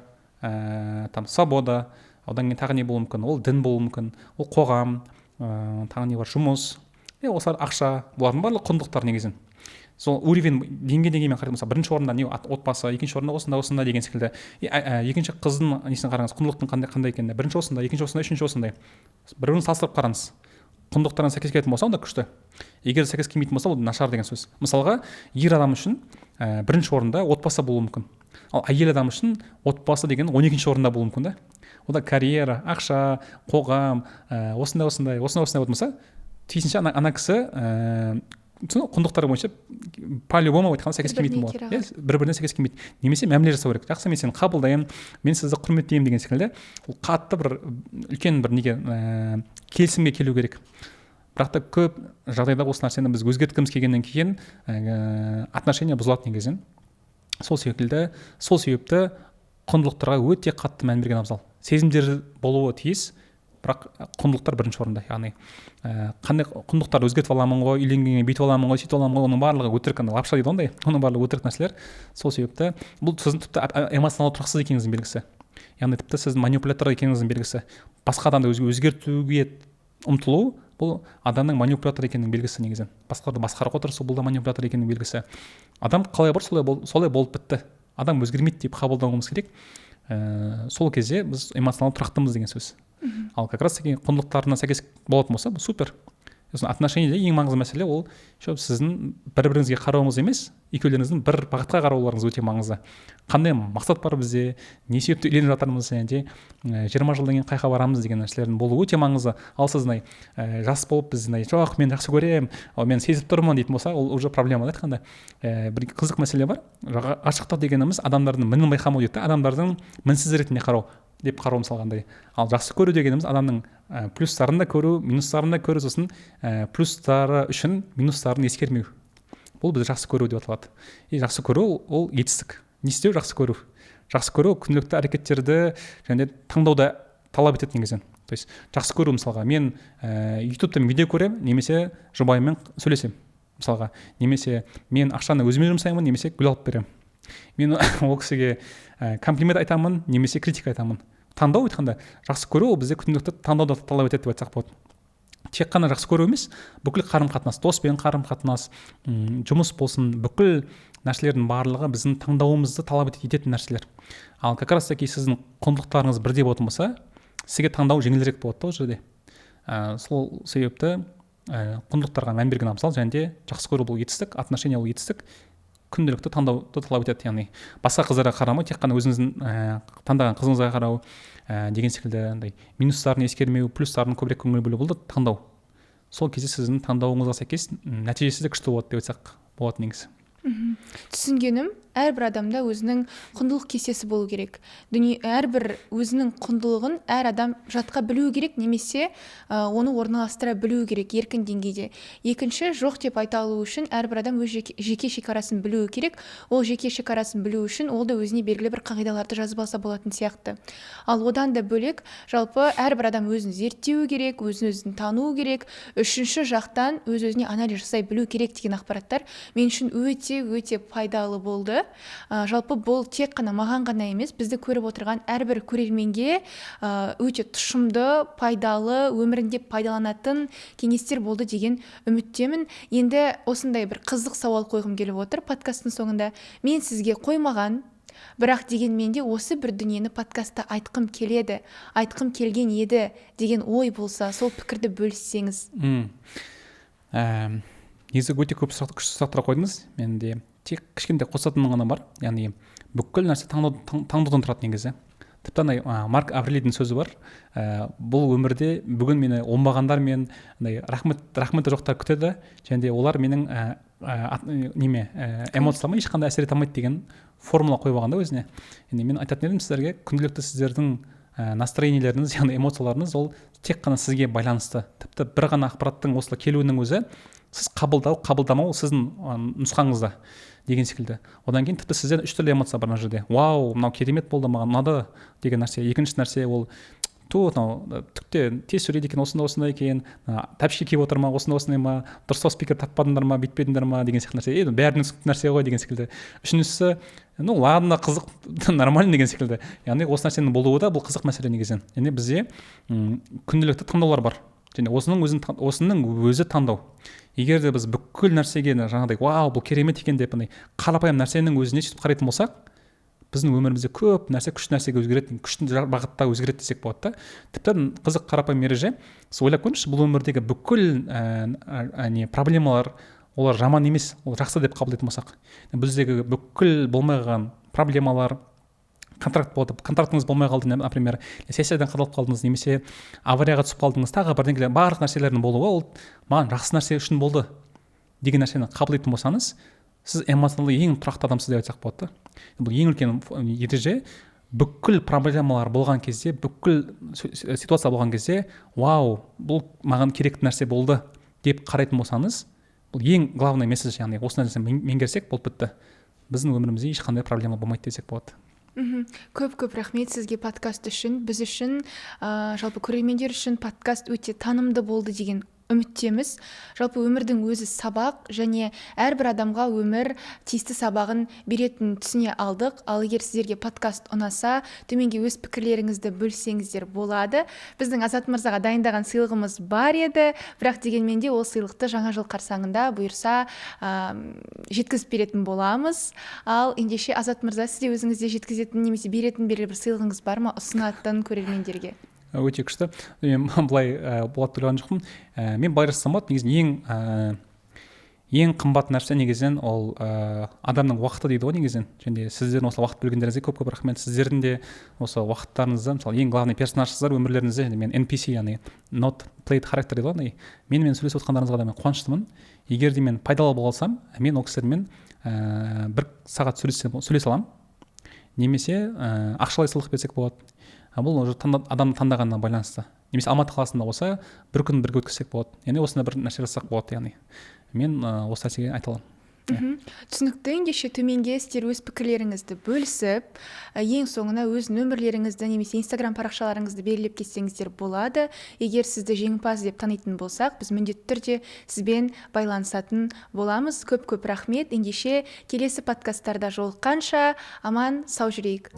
свобода, одан кейін тағы не болуы мүмкін? Ол дін болуы мүмкін, ол қоғам, тағы не бар, жұмыс, осылар ақша, бұлардың барлығы құндылықтар негізінен. Сол уровень деңгеймен қарайтын болса, бірінші орында не отбасы, екінші орында осында деген секілді. Екінші қыздың несін қараңыз, құндылықтың қандай екенін, бірінші осында, екінші осында, үшінші осындай. Бір-бірін салыстырып қараңыз. Құндылықтарына сәйкес келетін болса, онда күшті. Егер сәйкес келмейтін болса, ол нашар деген сөз. Мысалға, ер адам үшін бірінші орында отбасы болуы мүмкін. Ал әйел адам үшін отбасы деген 12-ші орында болуы мүмкін да. Ода карьера, ақша, қоғам, осындай болмаса, тиісінше ана кісі құндылықтары бойынша по-любому айтқанда сәйкес келмейтін болады. Бір-біріне сәйкес келмейді. Немесе мәміле жасау керек. Жақсы, мен сені қабылдаймын, мен сізді құрметтеймін деген секілді. Ол қатты бір үлкен бір неге келісімге келу керек. Бірақ та көп жағдайда осы нәрсені біз өзгерткіміз келгеннен кейін отношения бұзылады негізінен. Сол себепті құндылықтарға өте қатты мән берген абзал. Сезімдер болуы тиіс, бірақ құндылықтар бірінші орында. Яғни қандай құндылықтарды өзгертіп аламын ғой, үйленгенге бүйтіп аламын ғой, сөйтіп аламын ғой, оның барлығы өтірік, лапша дейді ондай, оның барлығы өтірік нәрселер. Сол себепті бұл сіздің тіпті эмоционалды тұрақсыз екеніңіздің белгісі. Яғни тіпті сіздің манипулятор екеніңіздің белгісі. Басқа адамды өзгертуге ұмтылу бұл адамның манипулятор екенінің белгісі негізінен. Басқаларды басқаруға тырысу бұл да манипулятор екенінің белгісі. Адам қалай бар, солай болып бітті. Адам өзгермейді деп қабылдауымыз керек. Сол кезде біз эмоционалды тұрақтымыз деген сөз. Ал как раз таки құндылықтарына сәйкес болатын болса, бұл супер. Отношениеде ең маңызды мәселе ол сіздің бір-біріңізге қарауыңыз емес, екеулеріңіздің бір бағытқа қарауларыңыз өте маңызды. Қандай мақсат бар бізде, не себепті үйленіп жатырмыз, және де 20 жылдан кейін қайда барамыз деген нәрселердің болуы өте маңызды. Ал сіз жас болып біз жоқ, мен жақсы көремін, ал мен сезіп тұрмын дейтін болса, ол уже проблема да айтқанда. Бір қызық мәселе бар. Ғашықтық дегеніміз адамдардың мінін байқамау дейді, адамдардың мінсіз ретінде қарау. деп қарау мысалға. Ал жақсы көру дегеніміз адамның плюстарын да көру, минустарын да көру, сосын плюстары үшін минустарын ескермеу. Бұл бізді жақсы көру деп аталады. И жақсы көру ол етістік. Не істеу? Жақсы көру. Жақсы көру күнделікті әрекеттерді және таңдауды талап етеді негізінен. То есть жақсы көру мысалға мен ютубтан видео көремін, немесе жұбайыммен сөйлесемін мысалға, немесе мен ақшаны өзіме жұмсаймын, немесе гүл алып беремін. Мен ол кісіге комплимент айтамын, немесе критика айтамын. Таңдау айтқанда жақсы көру ол бізде күнделікті таңдауды талап етеді деп айтсақ болады. Тек қана жақсы көру емес, бүкіл қарым-қатынас, доспен қарым-қатынас, жұмыс болсын, бүкіл нәрселердің барлығы біздің таңдауымызды талап ететін нәрселер. Ал как раз таки сіздің құндылықтарыңыз бірдей болатын болса, сізге таңдау жеңілірек болады да ол жерде. Сол себепті құндылықтарға мән берген абзал, және де жақсы көру бұл етістік, отношения ол етістік, күнделікті таңдауды талап етеді. Яғни басқа қыздарға қарамай, тек қана өзіңіздің таңдаған қызыңызға қарау деген секілді минустарын ескермеу, плюстарын көбірек көңіл бөлу, бұл да таңдау. Сол кезде сіздің таңдауыңызға сәйкес нәтижесі де күшті болады деп айтсақ болады негізі.
Түсінгенім, әрбір адамда өзінің құндылық кестесі болу керек. Әрбір өзінің құндылығын әр адам жатқа білу керек, немесе оны орналастыра білу керек еркін деңгейде. Екінші, жоқ деп айта алу үшін әрбір адам өз жеке шекарасын білуі керек. Ол жеке шекарасын білу үшін ол да өзіне белгілі бір қағидаларды жазып алса болатын сияқты. Ал одан да бөлек, жалпы әрбір адам өзін зерттеуі керек, өзін тануы керек. Үшінші жақтан өз-өзіне анализ жасай білу керек деген ақпараттар мен үшін өте пайдалы болды. Жалпы бұл тек қана маған ғана емес, бізді көріп отырған әрбір көрерменге өте тұшымды, пайдалы, өмірінде пайдаланатын кеңестер болды деген үміттемін. Енді осындай бір қызық сауал қойғым келіп отыр подкасттың соңында. Мен сізге қоймаған, бірақ дегенмен де осы бір дүниені подкастта айтқым келеді, айтқым келген еді деген ой болса, сол пікірді бөліссеңіз.
Негізі өте көп күшті сұрақтар қойдыңыз. Мен де тек кішкентай қосатыным ғана бар. Яғни бүкіл нәрсе таңдаудан тұрады негізі. Тіпті Марк Аврелийдің сөзі бар. Бұл өмірде бүгін мені оңбағандар мен рахметі жоқтар күтеді, және де олар менің эмоцияма ешқандай әсер ете алмайды деген формула қойып алған да өзіне. Мен айтатын едім сіздерге, күнделікті сіздердің настроениелеріңіз, яғни эмоцияларыңыз ол тек қана сізге байланысты. Тіпті бір ғана ақпараттың осылай келуінің өзі сіз қабылдамау сіздің нұсқаңызда деген секілді. Одан кейін тіпті сізден 3 түрлі эмоция бар мына жерде. Вау, мынау керемет болды, маған ұнады деген нәрсе. Екінші нәрсе ол түкте тез сөйлейді екен, осындай екен, тәпішке киіп отыр ма, осындай ма, дұрыс спикер таппадыңдар ма, бүйтпедіңдер ма деген секілді нәрсе. Бәрінің нәрсе ғой деген секілді. Үшіншісі, ладно, қызық, нормально деген секілді. Яғни осы нәрсенің болуы да бұл қызық мәселе негізінен. Яғни бізде күнделікті таңдаулар бар. Және осының өзі таңдау. Егер де біз бүкіл нәрсеге жаңағыдай вау, бұл керемет екен деп қарапайым нәрсенің өзіне сөйтіп қарайтын болсақ, біздің өмірімізде көп нәрсе күшті нәрсеге өзгереді, күшті бағытта өзгереді десек болады да. Тіпті қызық қарапайым ереже, сіз ойлап көріңізші, бұл өмірдегі бүкіл проблемалар олар жаман емес, ол жақсы деп қабылдайтын болсақ, біздегі бүкіл болмай қалған проблемалар, контрактыңыз болмай қалды, например, сессиядан қалып қалдыңыз, немесе аварияға түсіп қалдыңыз, тағы бірдеңе, барлық нәрселердің болуы ол маған жақсы нәрсе үшін болды деген нәрсені қабылдайтын болсаңыз, сіз эмоционалды ең тұрақты адамсыз деп айтсақ болады. Бұл ең үлкен ереже. Бүкіл проблемалар болған кезде, бүкіл ситуация болған кезде, вау, бұл маған керекті нәрсе болды деп қарайтын болсаңыз, бұл ең главный месседж, яғни осы нәрсені меңгерсек болып бітті. Біздің өмірімізде ешқандай проблема болмайды десек болады.
Көп рахмет сізге подкаст үшін. Біз үшін, жалпы көрермендер үшін подкаст өте танымды болды деген үміттеміз. Жалпы өмірдің өзі сабақ, және әрбір адамға өмір тиісті сабағын беретін түсіне алдық. Ал егер сіздерге подкаст ұнаса, төменге өз пікірлеріңізді бөлсеңіздер болады. Біздің Азат мырзаға дайындаған сыйлығымыз бар еді, бірақ дегенмен де ол сыйлықты жаңа жыл қарсаңында бұйырса жеткізіп беретін боламыз. Ал ендеше Азат мырза, сізде өзіңізде жеткізетін немесе беретін белгілі бір сыйлығыңыз бар ма, ұсынатын көрермендерге?
Өте күшті. Мен былай болады ойлаған жоқпын. Мен былай жасасам болады, негізінен ең қымбат нәрсе негізінен ол адамның уақыты дейді ғой негізінен. Және сіздердің осы уақыт бөлгендеріңізге көп рахмет. Сіздердің де осы уақыттарыңызды, мысалы ең главный персонажсыздар өмірлеріңізде, мен NPC, яғни not played character дейді ғой. Менімен сөйлесіп отқандарыңызға да мен қуаныштымын. Егер де мен пайдалы бола алсам, мен ол кісілермен 1 сағат сөйлесе аламын. немесе ақшалай сыйлық берсек болады. Бұл уже адамның таңдағанына байланысты. Немесе Алматы қаласында болса бір күн бірге өткізсек болады. Яғни осында бір нәрсе жасақ болады. Яғни мен осы нәрсеге айта аламын.
Түсінікті. Ендеше төменге сіздер өз пікірлеріңізді бөлісіп, ең соңына өз нөмірлеріңізді немесе Instagram парақшаларыңызды белгілеп кетсеңіздер болады. Егер сізді жеңімпаз деп танитын болсақ, біз міндетті түрде сізбен байланысатын боламыз. Көп рахмет. Ендеше келесі подкасттарда жолыққанша аман сау жүрейік.